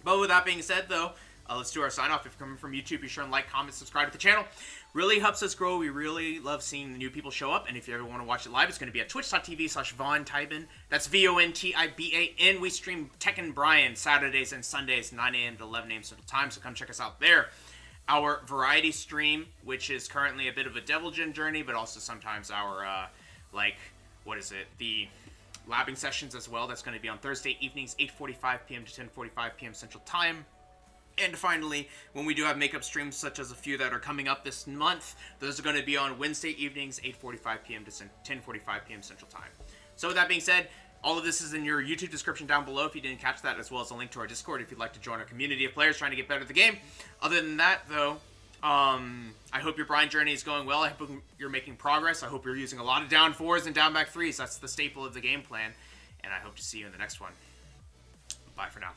Speaker 1: But with that being said, though, let's do our sign-off. If you're coming from YouTube, be sure and like, comment, subscribe to the channel. Really helps us grow. We really love seeing the new people show up. And if you ever want to watch it live, it's going to be at twitch.tv/VonTiban. That's VonTiban. We stream Tekken Bryan Saturdays and Sundays, 9 a.m. to 11 a.m. Central Time. So come check us out there. Our variety stream, which is currently a bit of a Devil Gen journey, but also sometimes our, the labbing sessions as well. That's going to be on Thursday evenings, 8:45 p.m. to 10:45 p.m. Central Time. And finally, when we do have makeup streams, such as a few that are coming up this month, those are going to be on Wednesday evenings, 8:45 p.m. to 10:45 p.m. Central Time. So with that being said, all of this is in your YouTube description down below if you didn't catch that, as well as a link to our Discord if you'd like to join our community of players trying to get better at the game. Other than that, though, I hope your Bryan journey is going well. I hope you're making progress. I hope you're using a lot of down 4s and down back 3s. That's the staple of the game plan. And I hope to see you in the next one. Bye for now.